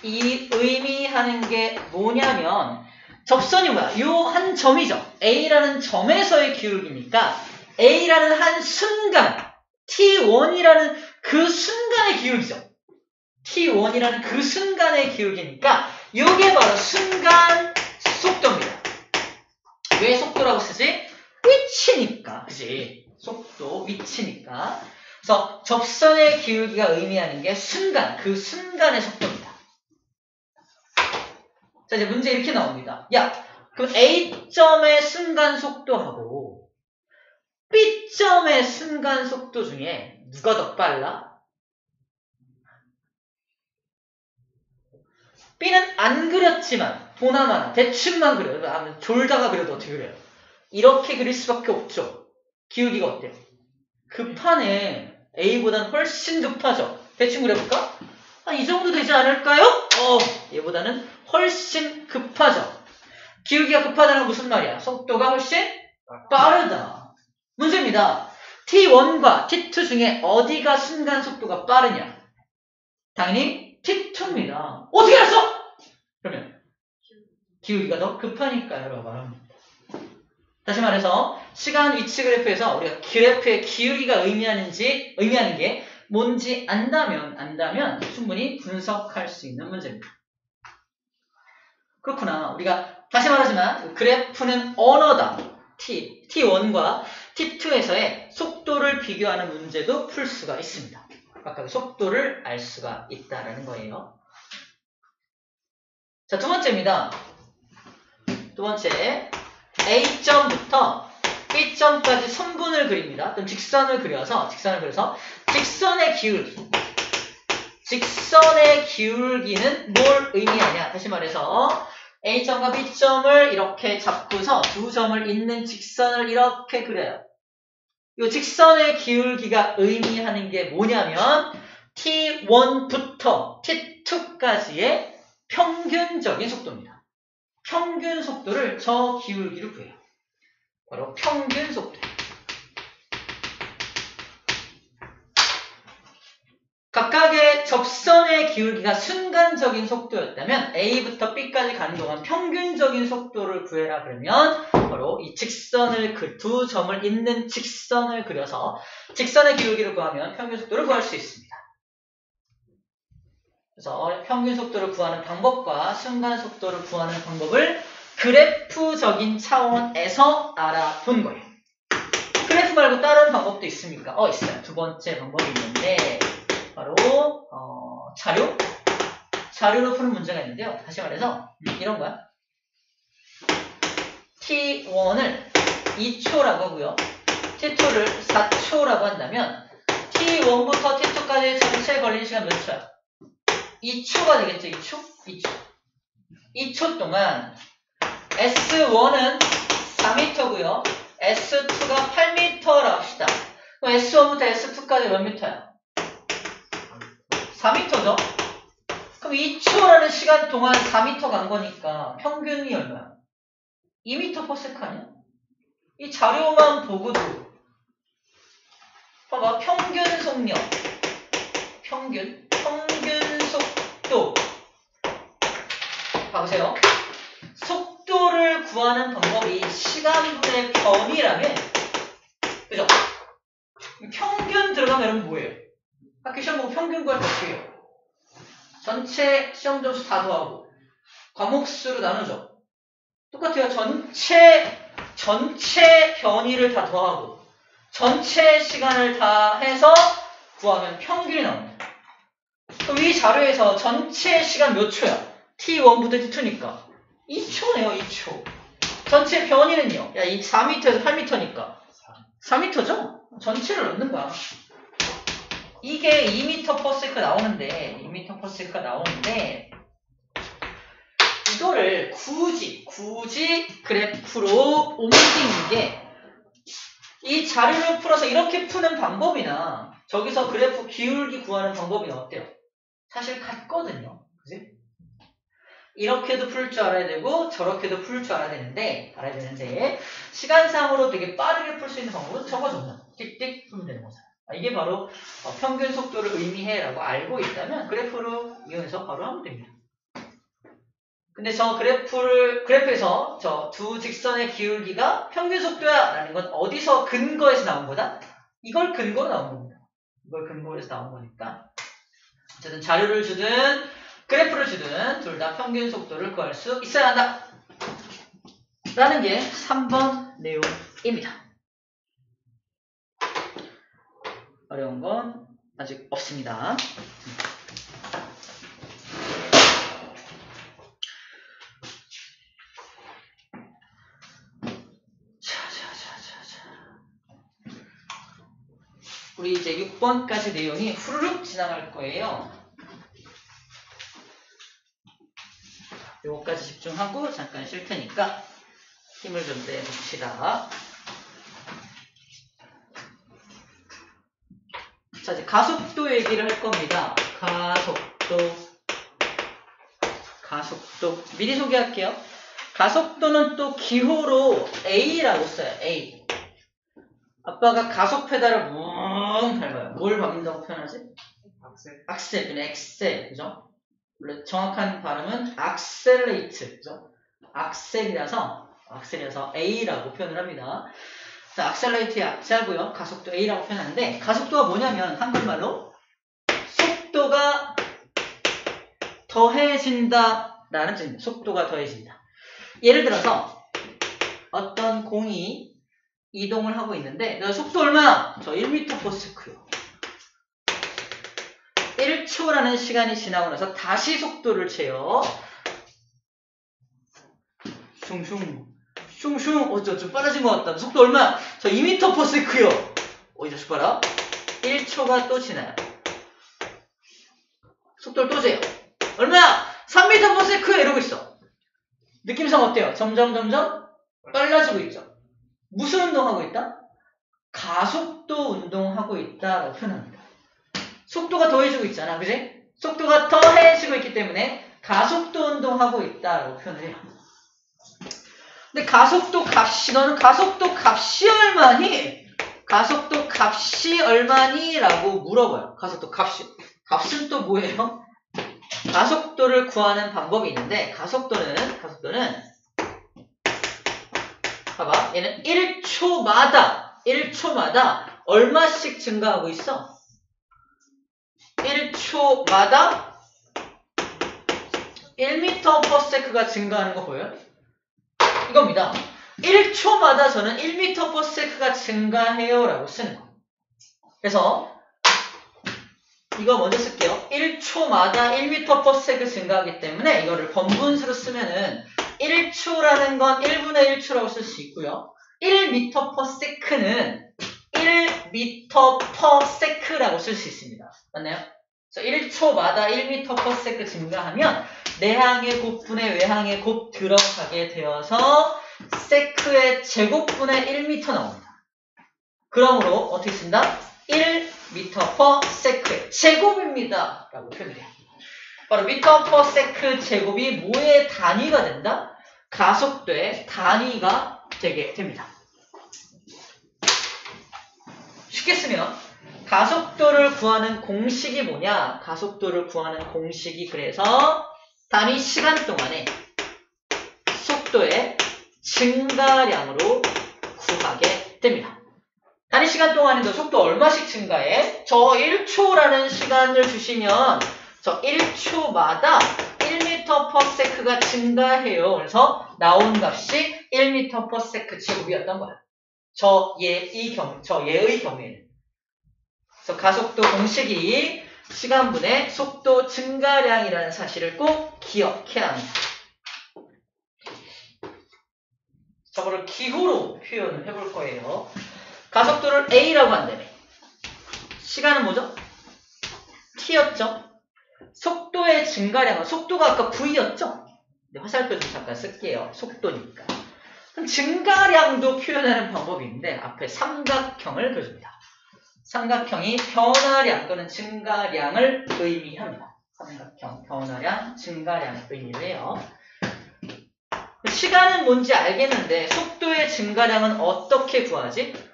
이 의미하는 게 뭐냐면 접선이 뭐야? 요 한 점이죠. A라는 점에서의 기울기니까 A라는 한 순간 T1이라는 그 순간의 기울기죠. T1이라는 그 순간의 기울기니까 이게 바로 순간 속도입니다. 왜 속도라고 쓰지? 위치니까. 그지? 속도, 위치니까. 그래서 접선의 기울기가 의미하는 게 순간, 그 순간의 속도입니다. 자, 이제 문제 이렇게 나옵니다. 야, 그럼 A점의 순간 속도하고 B점의 순간 속도 중에 누가 더 빨라? B는 안 그렸지만 보나마나 대충만 그려요. 졸다가 그려도 어떻게 그려요? 이렇게 그릴 수밖에 없죠. 기울기가 어때요? 급하네. A보다는 훨씬 급하죠. 대충 그려볼까? 이 정도 되지 않을까요? 얘보다는 훨씬 급하죠. 기울기가 급하다는 건 무슨 말이야? 속도가 훨씬 빠르다. 문제입니다. T1과 T2 중에 어디가 순간 속도가 빠르냐? 당연히 T2입니다. 어떻게 알았어? 그러면 기울기가 더 급하니까요. 라고 말합니다. 다시 말해서 시간 위치 그래프에서 우리가 그래프의 기울기가 의미하는 게 뭔지 안다면 충분히 분석할 수 있는 문제입니다. 그렇구나. 우리가 다시 말하지만 그래프는 언어다. T1과 T2에서의 속도를 비교하는 문제도 풀 수가 있습니다. 각각의 속도를 알 수가 있다는 거예요. 자, 두 번째입니다. 두 번째, A점부터 B점까지 선분을 그립니다. 그럼 직선을 그려서 직선의 기울기는 뭘 의미하냐? 다시 말해서 A점과 B점을 이렇게 잡고서 두 점을 잇는 직선을 이렇게 그려요. 이 직선의 기울기가 의미하는 게 뭐냐면 T1부터 T2까지의 평균적인 속도입니다. 평균 속도를 저 기울기로 구해요. 바로 평균 속도. 각각의 접선의 기울기가 순간적인 속도였다면 A부터 B까지 가는 동안 평균적인 속도를 구해라 그러면 바로 이 직선을 두 점을 잇는 직선을 그려서 직선의 기울기를 구하면 평균 속도를 구할 수 있습니다. 그래서 평균 속도를 구하는 방법과 순간 속도를 구하는 방법을 그래프적인 차원에서 알아본 거예요. 그래프 말고 다른 방법도 있습니까? 있어요. 두 번째 방법이 있는데 바로 자료로 푸는 문제가 있는데요. 다시 말해서 이런 거야. T1을 2초라고 하고요. T2를 4초라고 한다면 T1부터 T2까지 전체 걸리는 시간 몇 초야? 2초가 되겠죠? 2초? 2초 동안 S1은 4m고요. S2가 8m라고 합시다. 그럼 S1부터 S2까지 몇 m야? 4m죠? 그럼 2초라는 시간 동안 4m 간 거니까 평균이 얼마야? 2m/s 아니야? 이 자료만 보고도 봐봐. 평균 속력, 평균 속도. 봐보세요. 속도를 구하는 방법이 시간분의 변이라면, 그죠? 평균 들어가면 여러분 뭐예요? 학교 시험 보고 평균 구할 때 어떻게 해요? 전체 시험 점수 다 더하고 과목 수로 나누죠. 똑같아요. 전체 변이를 다 더하고 전체 시간을 다 해서 구하면 평균이 나옵니다. 그럼 이 자료에서 전체 시간 몇 초야? T1부터 T2니까 2초네요. 2초. 전체 변이는요? 야, 이 4m에서 8m니까 4m죠? 전체를 넣는 거야. 이게 2m/s가 나오는데 이거를 굳이 그래프로 옮기는 게 이 자료를 풀어서 이렇게 푸는 방법이나 저기서 그래프 기울기 구하는 방법이나 어때요? 사실 같거든요. 그지? 이렇게도 풀 줄 알아야 되고 저렇게도 풀 줄 알아야 되는데 시간상으로 되게 빠르게 풀 수 있는 방법은 저거죠. 띡띡 풀면 되는 거잖아요. 이게 바로 평균 속도를 의미해라고 알고 있다면 그래프를 이용해서 바로 하면 됩니다. 근데 저 그래프에서 저 두 직선의 기울기가 평균 속도야 라는 건 어디서 근거에서 나온 거다? 이걸 근거로 나온 겁니다. 이걸 근거로 해서 나온 거니까 어쨌든 자료를 주든 그래프를 주든 둘 다 평균 속도를 구할 수 있어야 한다 라는 게 3번 내용입니다. 어려운 건 아직 없습니다. 우리 이제 6번까지 내용이 후루룩 지나갈 거예요. 요거까지 집중하고 잠깐 쉴 테니까 힘을 좀 내봅시다. 자, 이제 가속도 얘기를 할 겁니다. 가속도. 미리 소개할게요. 가속도는 또 기호로 A라고 써요. A. 아빠가 가속 페달을 뭉 밟아요. 뭘 밟는다고 표현하지? 악셀. 그냥 엑셀. 그죠? 원래 정확한 발음은 악셀레이트. 그죠? 악셀이라서 A라고 표현을 합니다. 자, 악셀레이트의 악자고요. 가속도 A라고 표현하는데 가속도가 뭐냐면 한글말로 속도가 더해진다 라는 뜻입니다. 속도가 더해진다. 예를 들어서 어떤 공이 이동을 하고 있는데 내가 속도 얼마나? 저 1m/s요. 1초라는 시간이 지나고 나서 다시 속도를 재요. 슝슝 좀 빨라진 것 같다. 속도 얼마? 저 2m/s요. 이 자식 봐라. 1초가 또 지나요. 속도를 또 재요. 얼마야? 3m/s 이러고 있어. 느낌상 어때요? 점점 빨라지고 있죠. 무슨 운동하고 있다? 가속도 운동하고 있다라고 표현합니다. 속도가 더해지고 있잖아. 그지? 속도가 더해지고 있기 때문에 가속도 운동하고 있다라고 표현을 해요. 근데 가속도 값이 너는 가속도 값이 얼마니? 라고 물어봐요. 가속도 값이. 값은 또 뭐예요? 가속도를 구하는 방법이 있는데 가속도는 봐봐. 얘는 1초마다 얼마씩 증가하고 있어? 1초마다 1m/s가 증가하는 거 보여요? 이겁니다. 1초마다 저는 1m/s가 증가해요 라고 쓰는 거. 그래서 이거 먼저 쓸게요. 1초마다 1m/s 증가하기 때문에 이거를 번분수로 쓰면은 1초라는 건 1분의 1초라고 쓸 수 있고요. 1m/s는 1m/s라고 쓸 수 있습니다. 맞나요? 그래서 1초마다 1m/s 증가하면 내항의 곱분의 외항의 곱 들어가게 되어서 세크의 제곱분의 1m 나옵니다. 그러므로 어떻게 쓴다? 1m/s의 제곱입니다. 라고 표현해요. 바로 m/s 제곱이 뭐의 단위가 된다? 가속도의 단위가 되게 됩니다. 쉽게 쓰면 가속도를 구하는 공식이 뭐냐? 가속도를 구하는 공식이 그래서 단위 시간 동안에 속도의 증가량으로 구하게 됩니다. 단위 시간 동안에도 속도 얼마씩 증가해? 저 1초라는 시간을 주시면 저 1초마다 1m/s가 증가해요. 그래서 나온 값이 1m/s 제곱이었던 거야. 저 예의 경우에는. 그래서 가속도 공식이 시간분의 속도 증가량이라는 사실을 꼭 기억해야 합니다. 저거를 기호로 표현을 해볼 거예요. 가속도를 A라고 한다면 시간은 뭐죠? T였죠? 속도의 증가량은 속도가 아까 V였죠? 화살표 좀 잠깐 쓸게요. 속도니까. 그럼 증가량도 표현하는 방법이 있는데 앞에 삼각형을 그려줍니다. 삼각형이 변화량 또는 증가량을 의미합니다. 삼각형, 변화량, 증가량을 의미를 해요. 시간은 뭔지 알겠는데 속도의 증가량은 어떻게 구하지?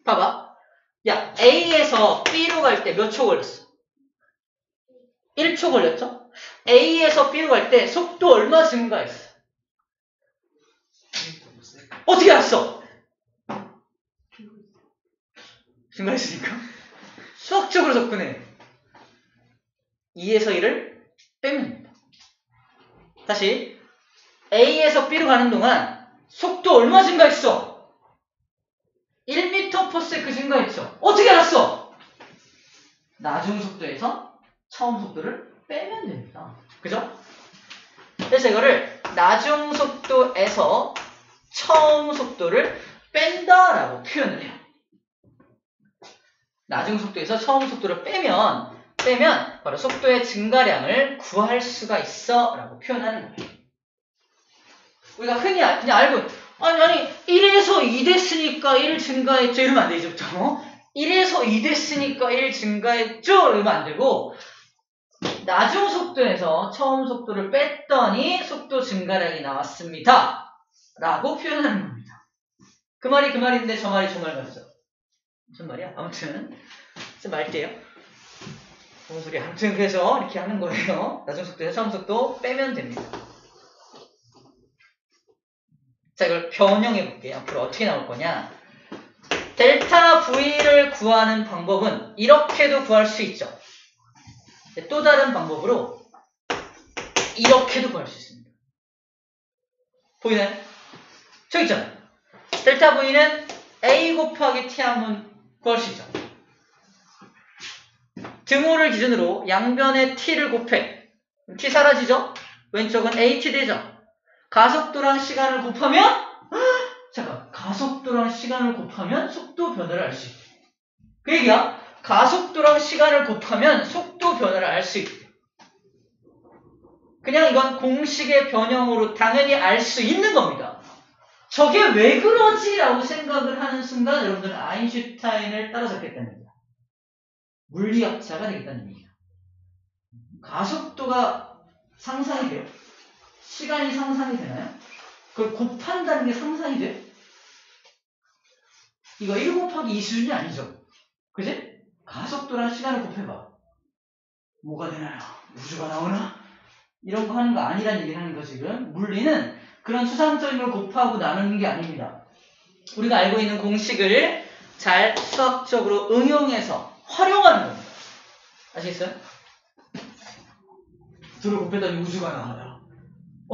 봐봐. 야, A에서 B로 갈 때 몇 초 걸렸어? 1초 걸렸죠? A에서 B로 갈 때 속도 얼마 증가했어? 어떻게 알았어? 증가했으니까. 수학적으로 접근해. 2에서 1을 빼면 됩니다. 다시 A에서 B로 가는 동안 속도 얼마 증가했어? 1m/s 증가했죠. 어떻게 알았어? 나중 속도에서 처음 속도를 빼면 됩니다. 그죠? 그래서 이거를 나중 속도에서 처음 속도를 뺀다라고 표현을 해요. 나중 속도에서 처음 속도를 빼면 바로 속도의 증가량을 구할 수가 있어 라고 표현하는 거예요. 우리가 흔히 그냥 알고 아니 1에서 2 됐으니까 1 증가했죠 이러면 안 되죠. 1에서 2 됐으니까 1 증가했죠 이러면 안 되고 나중 속도에서 처음 속도를 뺐더니 속도 증가량이 나왔습니다 라고 표현하는 겁니다. 그 말이 그 말인데 저 말이 저 말 같죠? 무슨 말이야? 아무튼 좀 말게요. 무슨 소리야? 아무튼 그래서 이렇게 하는 거예요. 나중 속도에서 처음 속도 빼면 됩니다. 자, 이걸 변형해 볼게요. 앞으로 어떻게 나올 거냐? 델타 V를 구하는 방법은 이렇게도 구할 수 있죠. 또 다른 방법으로 이렇게도 구할 수 있습니다. 보이나요? 저기 있잖아요. 델타 V는 A 곱하기 T 한번 구할 수 있죠. 등호를 기준으로 양변에 T를 곱해. T 사라지죠? 왼쪽은 AT 되죠? 가속도랑 시간을 곱하면 잠깐 가속도랑 시간을 곱하면 속도 변화를 알 수 있대. 그 얘기야. 가속도랑 시간을 곱하면 속도 변화를 알 수 있대. 그냥 이건 공식의 변형으로 당연히 알 수 있는 겁니다. 저게 왜 그러지? 라고 생각을 하는 순간 여러분들은 아인슈타인을 따라잡겠다는 얘기야. 물리학자가 되겠다는 얘기야. 가속도가 상상이 돼요? 시간이 상상이 되나요? 그걸 곱한다는 게 상상이 돼? 이거 1 곱하기 2 수준이 아니죠. 그지? 가속도랑 시간을 곱해봐. 뭐가 되나요? 우주가 나오나? 이런 거 하는 거 아니란 얘기를 하는 거 지금. 물리는 그런 추상적인 걸 곱하고 나누는 게 아닙니다. 우리가 알고 있는 공식을 잘 수학적으로 응용해서 활용하는 겁니다. 아시겠어요? 둘을 곱했더니 우주가 나와요.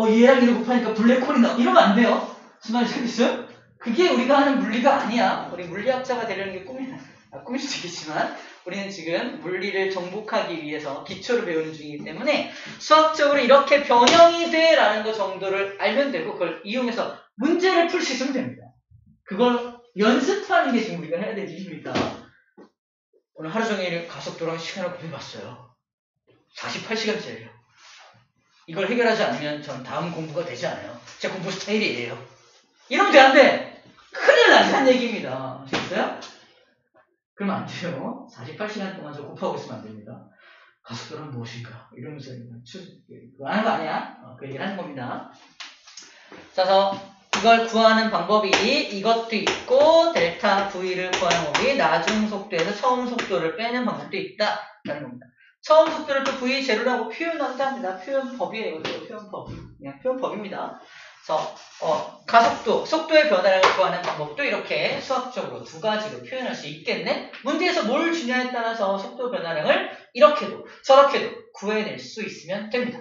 얘랑 얘를 곱하니까 블랙홀이 나와. 이러면 안 돼요. 무슨 말인지 알겠어요? 그게 우리가 하는 물리가 아니야. 우리 물리학자가 되려는 게 꿈일 수도 있겠지만 우리는 지금 물리를 정복하기 위해서 기초를 배우는 중이기 때문에 수학적으로 이렇게 변형이 돼라는 거 정도를 알면 되고 그걸 이용해서 문제를 풀 수 있으면 됩니다. 그걸 연습하는 게 지금 우리가 해야 될 일입니다. 오늘 하루 종일 가속도랑 시간을 곱해봤어요. 48시간째예요. 이걸 해결하지 않으면 전 다음 공부가 되지 않아요. 제 공부 스타일이에요. 이러면 돼, 안 돼? 큰일 난다는 얘기입니다. 아시겠어요? 그러면 안 돼요. 48시간 동안 저 곱하고 있으면 안 됩니다. 가속도는 무엇인가? 이러면서 그거 하는 거 아니야? 그 얘기를 하는 겁니다. 그래서 이걸 구하는 방법이 이것도 있고 델타 V를 구하는 법이 나중 속도에서 처음 속도를 빼는 방법도 있다라는 겁니다. 처음 속도를 또 V 제로라고 표현한답니다. 표현법이에요. 이것도 표현법. 그냥 표현법입니다. 그래서 가속도, 속도의 변화를 구하는 방법도 이렇게 수학적으로 두 가지로 표현할 수 있겠네. 문제에서 뭘 주냐에 따라서 속도 변화량을 이렇게도 저렇게도 구해낼 수 있으면 됩니다.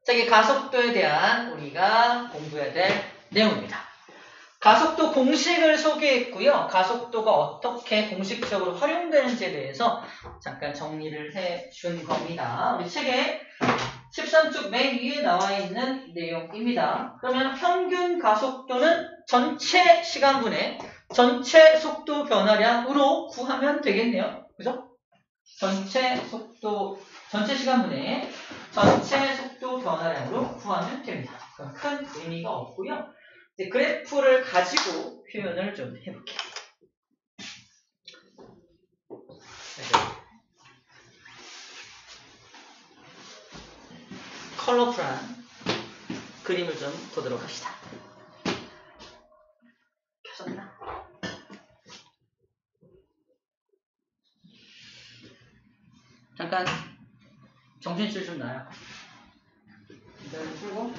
자, 이게 가속도에 대한 우리가 공부해야 될 내용입니다. 가속도 공식을 소개했고요. 가속도가 어떻게 공식적으로 활용되는지에 대해서 잠깐 정리를 해준 겁니다. 우리 책에 13쪽 맨 위에 나와 있는 내용입니다. 그러면 평균 가속도는 전체 시간분의 전체 속도 변화량으로 구하면 되겠네요. 그죠? 전체 시간분의 전체 속도 변화량으로 구하면 됩니다. 그럼 큰 의미가 없고요. 이제 그래프를 가지고 표현을 좀 해볼게요. 컬러풀한 그림을 좀 보도록 합시다. 켜졌나? 잠깐 정신줄 좀 놔요. 이걸 풀고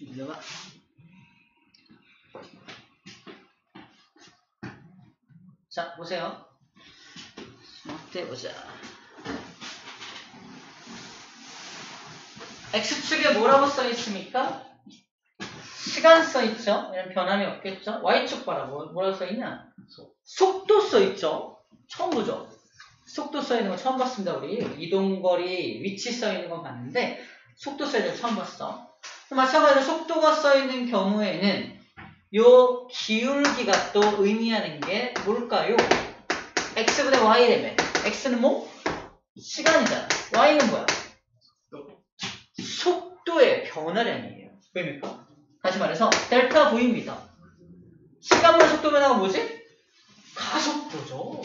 눌러봐. 자, 보세요. 스마트 해보자. X축에 뭐라고 써있습니까? 시간 써있죠? 변함이 없겠죠? Y축 봐라. 뭐라고 써있냐? 속도 써있죠? 처음 보죠? 속도 써있는 거 처음 봤습니다. 우리 이동거리, 위치 써있는 건 봤는데 속도 써있는 거 처음 봤어. 마찬가지로 속도가 써있는 경우에는 요 기울기가 또 의미하는 게 뭘까요? X분의 Y라며. X는 뭐? 시간이잖아. Y는 뭐야? 속도의 변화량이에요. 왜입니까? 다시 말해서 델타 V입니다. 시간분의 속도 변화가 뭐지? 가속도죠.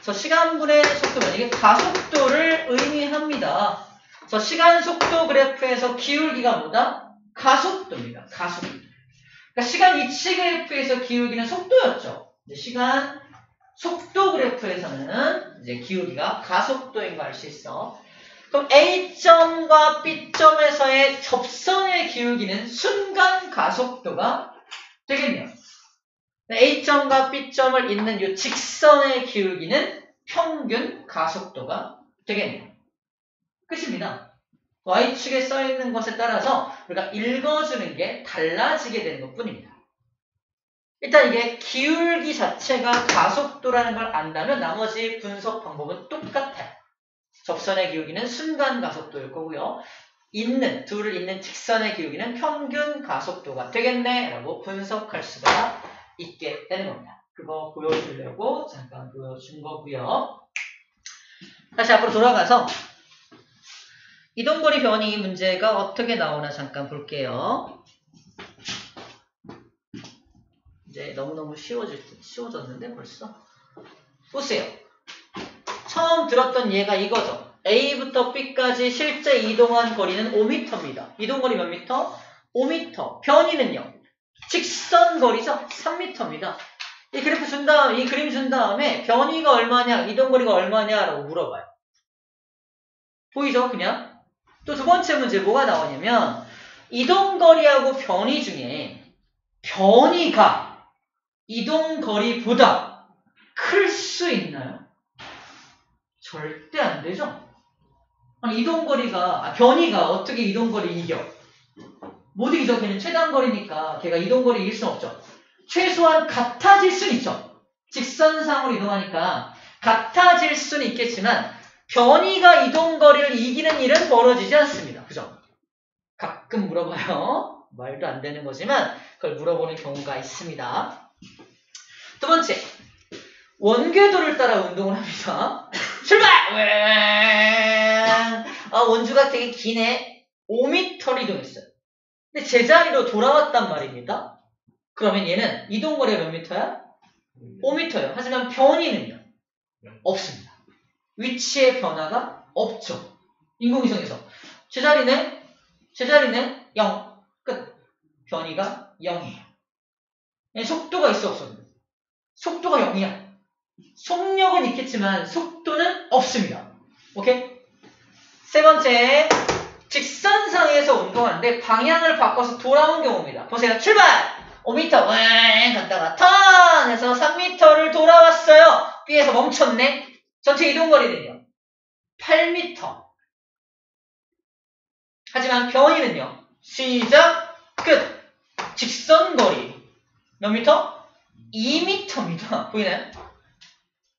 저 시간분의 속도면 이게 가속도를 의미합니다. 저 시간 속도 그래프에서 기울기가 뭐다? 가속도입니다. 가속도. 그러니까 시간 이치 그래프에서 기울기는 속도였죠. 시간 속도 그래프에서는 이제 기울기가 가속도인 거 알 수 있어. 그럼 A점과 B점에서의 접선의 기울기는 순간 가속도가 되겠네요. A점과 B점을 잇는 이 직선의 기울기는 평균 가속도가 되겠네요. 끝입니다. Y축에 써있는 것에 따라서 우리가 읽어주는 게 달라지게 되는 것 뿐입니다. 일단 이게 기울기 자체가 가속도라는 걸 안다면 나머지 분석 방법은 똑같아요. 접선의 기울기는 순간 가속도일 거고요. 둘을 잇는 직선의 기울기는 평균 가속도가 되겠네 라고 분석할 수가 있게 되는 겁니다. 그거 보여주려고 잠깐 보여준 거고요. 다시 앞으로 돌아가서 이동거리 변이 문제가 어떻게 나오나 잠깐 볼게요. 이제 너무너무 쉬워졌는데 벌써? 보세요. 처음 들었던 얘가 이거죠. A부터 B까지 실제 이동한 거리는 5m입니다. 이동거리 몇 미터? 5m. 변이는요? 직선 거리죠? 3m입니다. 이 그래프 준 다음에, 이 그림 준 다음에 변이가 얼마냐, 이동거리가 얼마냐라고 물어봐요. 보이죠? 그냥? 또 두 번째 문제 뭐가 나오냐면 이동거리하고 변이 중에 변이가 이동거리보다 클 수 있나요? 절대 안 되죠? 아니, 변이가 어떻게 이동거리 이겨? 못 이기죠. 걔는 최단거리니까 걔가 이동거리 이길 수는 없죠. 최소한 같아질 수는 있죠. 직선상으로 이동하니까 같아질 수는 있겠지만 변이가 이동거리를 이기는 일은 벌어지지 않습니다. 그죠? 가끔 물어봐요. 말도 안 되는 거지만 그걸 물어보는 경우가 있습니다. 두 번째, 원궤도를 따라 운동을 합니다. 출발! 원주가 되게 기네. 5m를 이동했어요. 근데 제자리로 돌아왔단 말입니다. 그러면 얘는 이동거리가 몇 미터야? 5m예요. 하지만 변이는요? 없습니다. 위치의 변화가 없죠. 인공위성에서. 제자리는 0. 끝. 변이가 0이에요. 속도가 있어 없어? 속도가 0이야. 속력은 있겠지만 속도는 없습니다. 오케이? 세 번째, 직선상에서 운동하는데 방향을 바꿔서 돌아온 경우입니다. 보세요. 출발! 5m 갔다가 턴! 해서 3m를 돌아왔어요. B에서 멈췄네. 전체 이동거리는요? 8m. 하지만 변이는요? 시작! 끝! 직선거리 몇 미터? 2m입니다. 보이나요?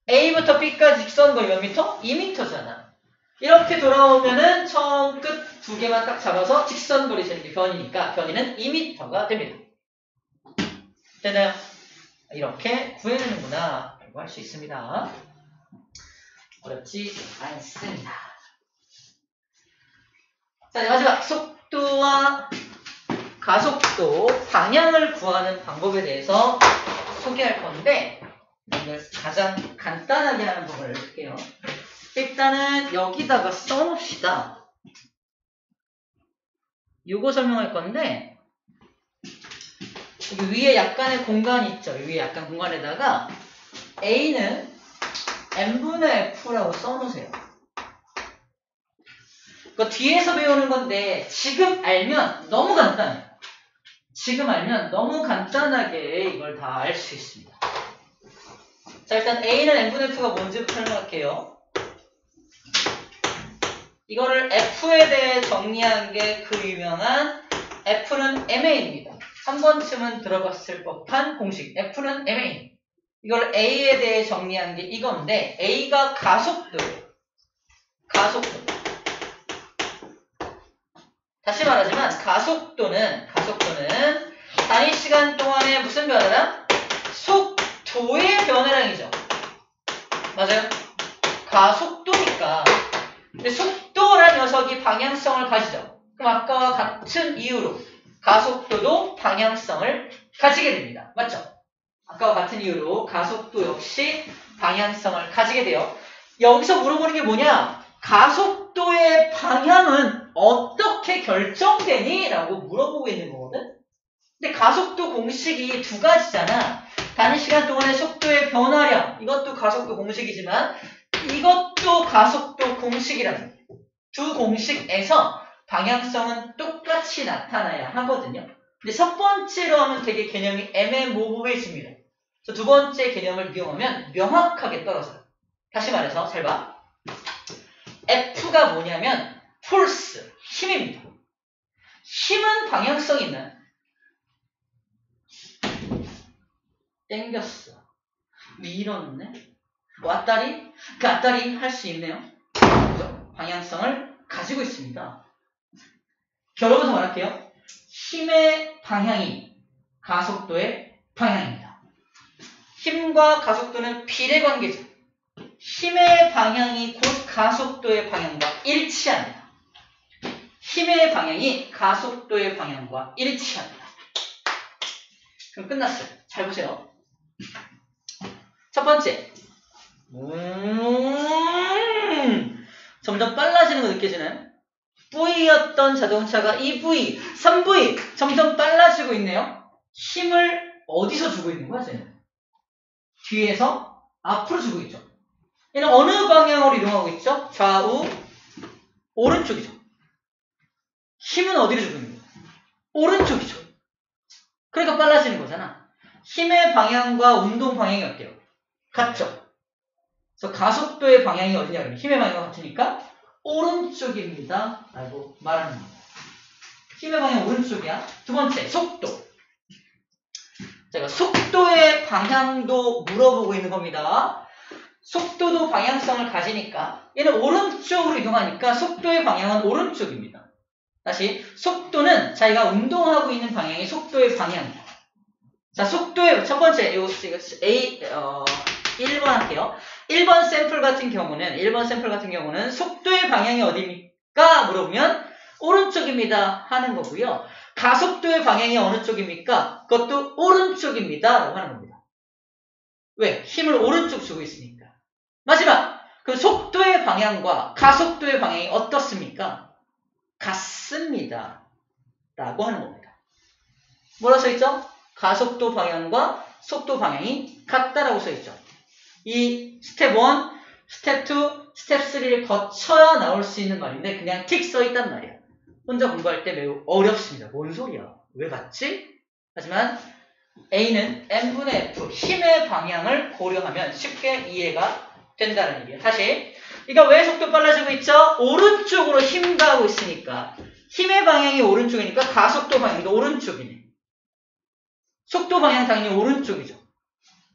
A부터 B까지 직선거리 몇 미터? 2m잖아. 이렇게 돌아오면은 처음 끝 두 개만 딱 잡아서 직선거리 재는 게 변이니까 변이는 2m가 됩니다. 되나요? 이렇게 구해내는구나 라고 할 수 있습니다. 어렵지 않습니다. 자, 이제 마지막 속도와 가속도 방향을 구하는 방법에 대해서 소개할 건데 오늘 가장 간단하게 하는 방법을 알려줄게요. 일단은 여기다가 써놓읍시다. 요거 설명할 건데 여기 위에 약간의 공간이 있죠. 위에 약간 공간에다가 A는 n분의 F라고 써놓으세요. 그 뒤에서 배우는 건데 지금 알면 너무 간단해요. 지금 알면 너무 간단하게 이걸 다 알 수 있습니다. 자, 일단 A는 n분의 F가 뭔지부터 설명할게요. 이거를 F에 대해 정리한 게 그 유명한 F는 MA입니다. 한 번쯤은 들어봤을 법한 공식. F는 MA. 이걸 A에 대해 정리한 게 이건데 A가 가속도예요. 가속도. 다시 말하지만 가속도는 단위 시간 동안에 무슨 변화량? 속도의 변화량이죠. 맞아요? 가속도니까. 근데 속도라는 녀석이 방향성을 가지죠. 그럼 아까와 같은 이유로 가속도도 방향성을 가지게 됩니다. 맞죠? 아까와 같은 이유로 가속도 역시 방향성을 가지게 돼요. 여기서 물어보는 게 뭐냐? 가속도의 방향은 어떻게 결정되니? 라고 물어보고 있는 거거든? 근데 가속도 공식이 두 가지잖아. 단위 시간 동안의 속도의 변화량, 이것도 가속도 공식이지만 이것도 가속도 공식이라는 거예요. 두 공식에서 방향성은 똑같이 나타나야 하거든요. 근데 첫 번째로 하면 되게 개념이 애매모호해집니다. 그래서 두 번째 개념을 이용하면 명확하게 떨어져요. 다시 말해서 잘 봐. F가 뭐냐면 force, 힘입니다. 힘은 방향성이 있나요? 땡겼어. 밀었네. 왔다리, 갔다리 할 수 있네요. 그죠? 방향성을 가지고 있습니다. 결론부터 말할게요. 힘의 방향이 가속도의 방향입니다. 힘과 가속도는 비례관계죠. 힘의 방향이 곧 가속도의 방향과 일치합니다. 힘의 방향이 가속도의 방향과 일치합니다. 그럼 끝났어요. 잘 보세요. 첫 번째. 점점 빨라지는 거 느껴지나요? V였던 자동차가 2V, 3V 점점 빨라지고 있네요. 힘을 어디서 주고 있는 거야, 쟤는? 뒤에서 앞으로 주고 있죠. 얘는 어느 방향으로 이동하고 있죠? 좌우, 오른쪽이죠. 힘은 어디로 주고 있는 거야? 오른쪽이죠. 그러니까 빨라지는 거잖아. 힘의 방향과 운동 방향이 어때요? 같죠? 그래서 가속도의 방향이 어디냐 그러면 힘의 방향과 같으니까 오른쪽입니다 라고 말하는 겁니다. 힘의 방향 오른쪽이야. 두 번째, 속도. 제가 속도의 방향도 물어보고 있는 겁니다. 속도도 방향성을 가지니까 얘는 오른쪽으로 이동하니까 속도의 방향은 오른쪽입니다. 다시, 속도는 자기가 운동하고 있는 방향이 속도의 방향이에요. 자, 속도의 첫 번째, 이거 A 1번 할게요. 1번 샘플 같은 경우는 속도의 방향이 어디입니까? 물어보면 오른쪽입니다 하는 거고요. 가속도의 방향이 어느 쪽입니까? 그것도 오른쪽입니다 라고 하는 겁니다. 왜? 힘을 오른쪽 주고 있으니까. 마지막, 그 속도의 방향과 가속도의 방향이 어떻습니까? 같습니다 라고 하는 겁니다. 뭐라고 써있죠? 가속도 방향과 속도 방향이 같다라고 써있죠. 이 스텝 1, 스텝 2, 스텝 3를 거쳐야 나올 수 있는 말인데 그냥 틱 써있단 말이야. 혼자 공부할 때 매우 어렵습니다. 뭔 소리야? 왜 같지? 하지만 A는 N분의 F, 힘의 방향을 고려하면 쉽게 이해가 된다는 얘기예요. 다시, 이거 왜 속도 빨라지고 있죠? 오른쪽으로 힘 가고 있으니까. 힘의 방향이 오른쪽이니까 가속도 방향도 오른쪽이네. 속도 방향 당연히 오른쪽이죠.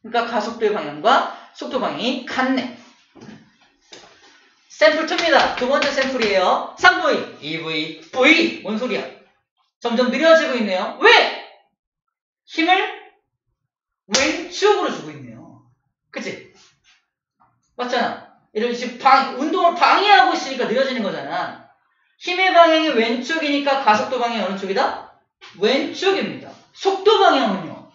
그러니까 가속도의 방향과 속도 방향이 같네. 샘플 2입니다. 두 번째 샘플이에요. 3V, 2V, V. 뭔 소리야? 점점 느려지고 있네요. 왜? 힘을 왼쪽으로 주고 있네요. 그치? 맞잖아. 이런 지금 운동을 방해하고 있으니까 느려지는 거잖아. 힘의 방향이 왼쪽이니까 가속도 방향이 어느 쪽이다? 왼쪽입니다. 속도 방향은요?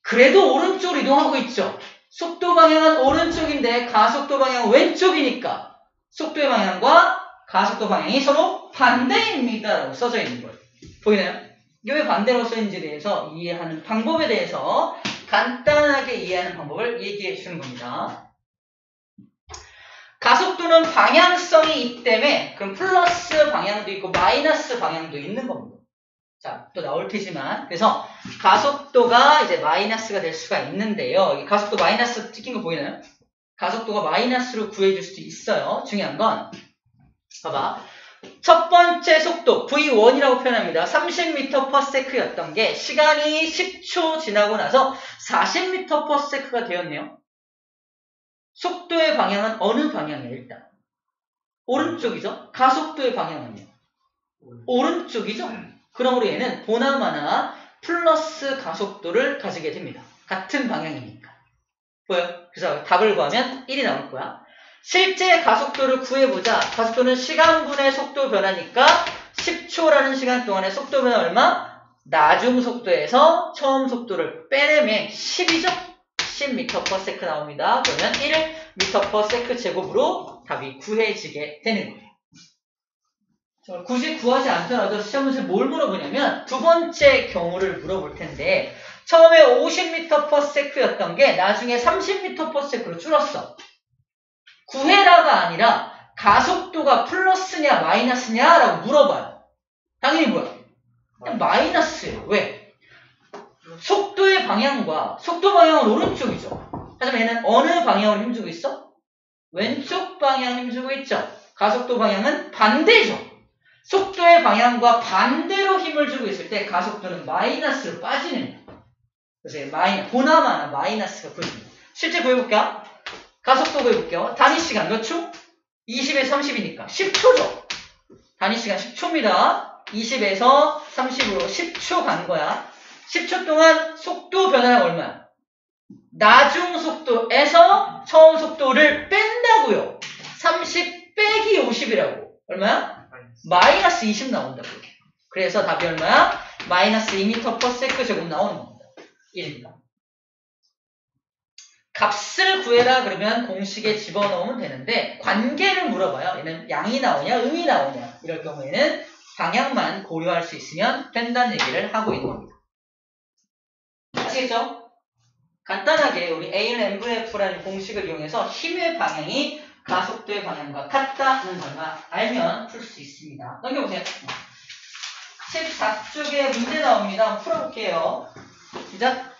그래도 오른쪽으로 이동하고 있죠. 속도 방향은 오른쪽인데 가속도 방향은 왼쪽이니까 속도의 방향과 가속도 방향이 서로 반대입니다 라고 써져 있는 거예요. 보이나요? 이게 왜 반대로 써있는지에 대해서 이해하는 방법에 대해서 간단하게 이해하는 방법을 얘기해 주는 겁니다. 가속도는 방향성이 있기 때문에 그럼 플러스 방향도 있고 마이너스 방향도 있는 겁니다. 자, 또 나올 테지만 그래서 가속도가 이제 마이너스가 될 수가 있는데요. 이 가속도 마이너스 찍힌 거 보이나요? 가속도가 마이너스로 구해줄 수도 있어요. 중요한 건 봐봐. 첫 번째 속도 V1이라고 표현합니다. 30m/s였던 게 시간이 10초 지나고 나서 40m/s가 되었네요. 속도의 방향은 어느 방향이에요? 일단 오른쪽이죠. 가속도의 방향은요? 오른쪽이죠. 그러므로 얘는 보나마나 플러스 가속도를 가지게 됩니다. 같은 방향이니까. 보여요? 그래서 답을 구하면 1이 나올 거야. 실제 가속도를 구해보자. 가속도는 시간분의 속도 변화니까 10초라는 시간 동안의 속도 변화 얼마? 나중 속도에서 처음 속도를 빼내면 10이죠? 10m/s 나옵니다. 그러면 1m/s 제곱으로 답이 구해지게 되는 거예요. 굳이 구하지 않더라도 시험 문제 뭘 물어보냐면 두 번째 경우를 물어볼 텐데 처음에 50m/s였던 게 나중에 30m/s로 줄었어. 구해라가 아니라 가속도가 플러스냐 마이너스냐라고 물어봐요. 당연히 뭐야? 그냥 마이너스예요. 왜? 속도의 방향과 속도 방향은 오른쪽이죠. 하지만 얘는 어느 방향으로 힘주고 있어? 왼쪽 방향 힘주고 있죠. 가속도 방향은 반대죠. 속도의 방향과 반대로 힘을 주고 있을 때 가속도는 마이너스로 빠지는 거예요. 그래서 보나마나 마이너스가 보입니다. 실제 구해볼게요. 가속도 구해볼게요. 단위 시간 몇 초? 20에서 30이니까 10초죠. 단위 시간 10초입니다. 20에서 30으로 10초 간 거야. 10초 동안 속도 변화가 얼마야? 나중 속도에서 처음 속도를 뺀다고요. 30 빼기 50이라고. 얼마야? 마이너스 20 나온다고요. 그래서 답이 얼마야? 마이너스 2m/s 제곱 나오는 겁니다. 1입니다. 값을 구해라 그러면 공식에 집어넣으면 되는데 관계를 물어봐요. 얘는 양이 나오냐 음이 나오냐 이럴 경우에는 방향만 고려할 수 있으면 된다는 얘기를 하고 있는 겁니다. 아시겠죠? 간단하게 우리 A는 mvf라는 공식을 이용해서 힘의 방향이 가속도의 방향과 같다는 것만 알면 풀 수 있습니다. 넘겨보세요. 14쪽에 문제 나옵니다. 한번 풀어볼게요. 시작.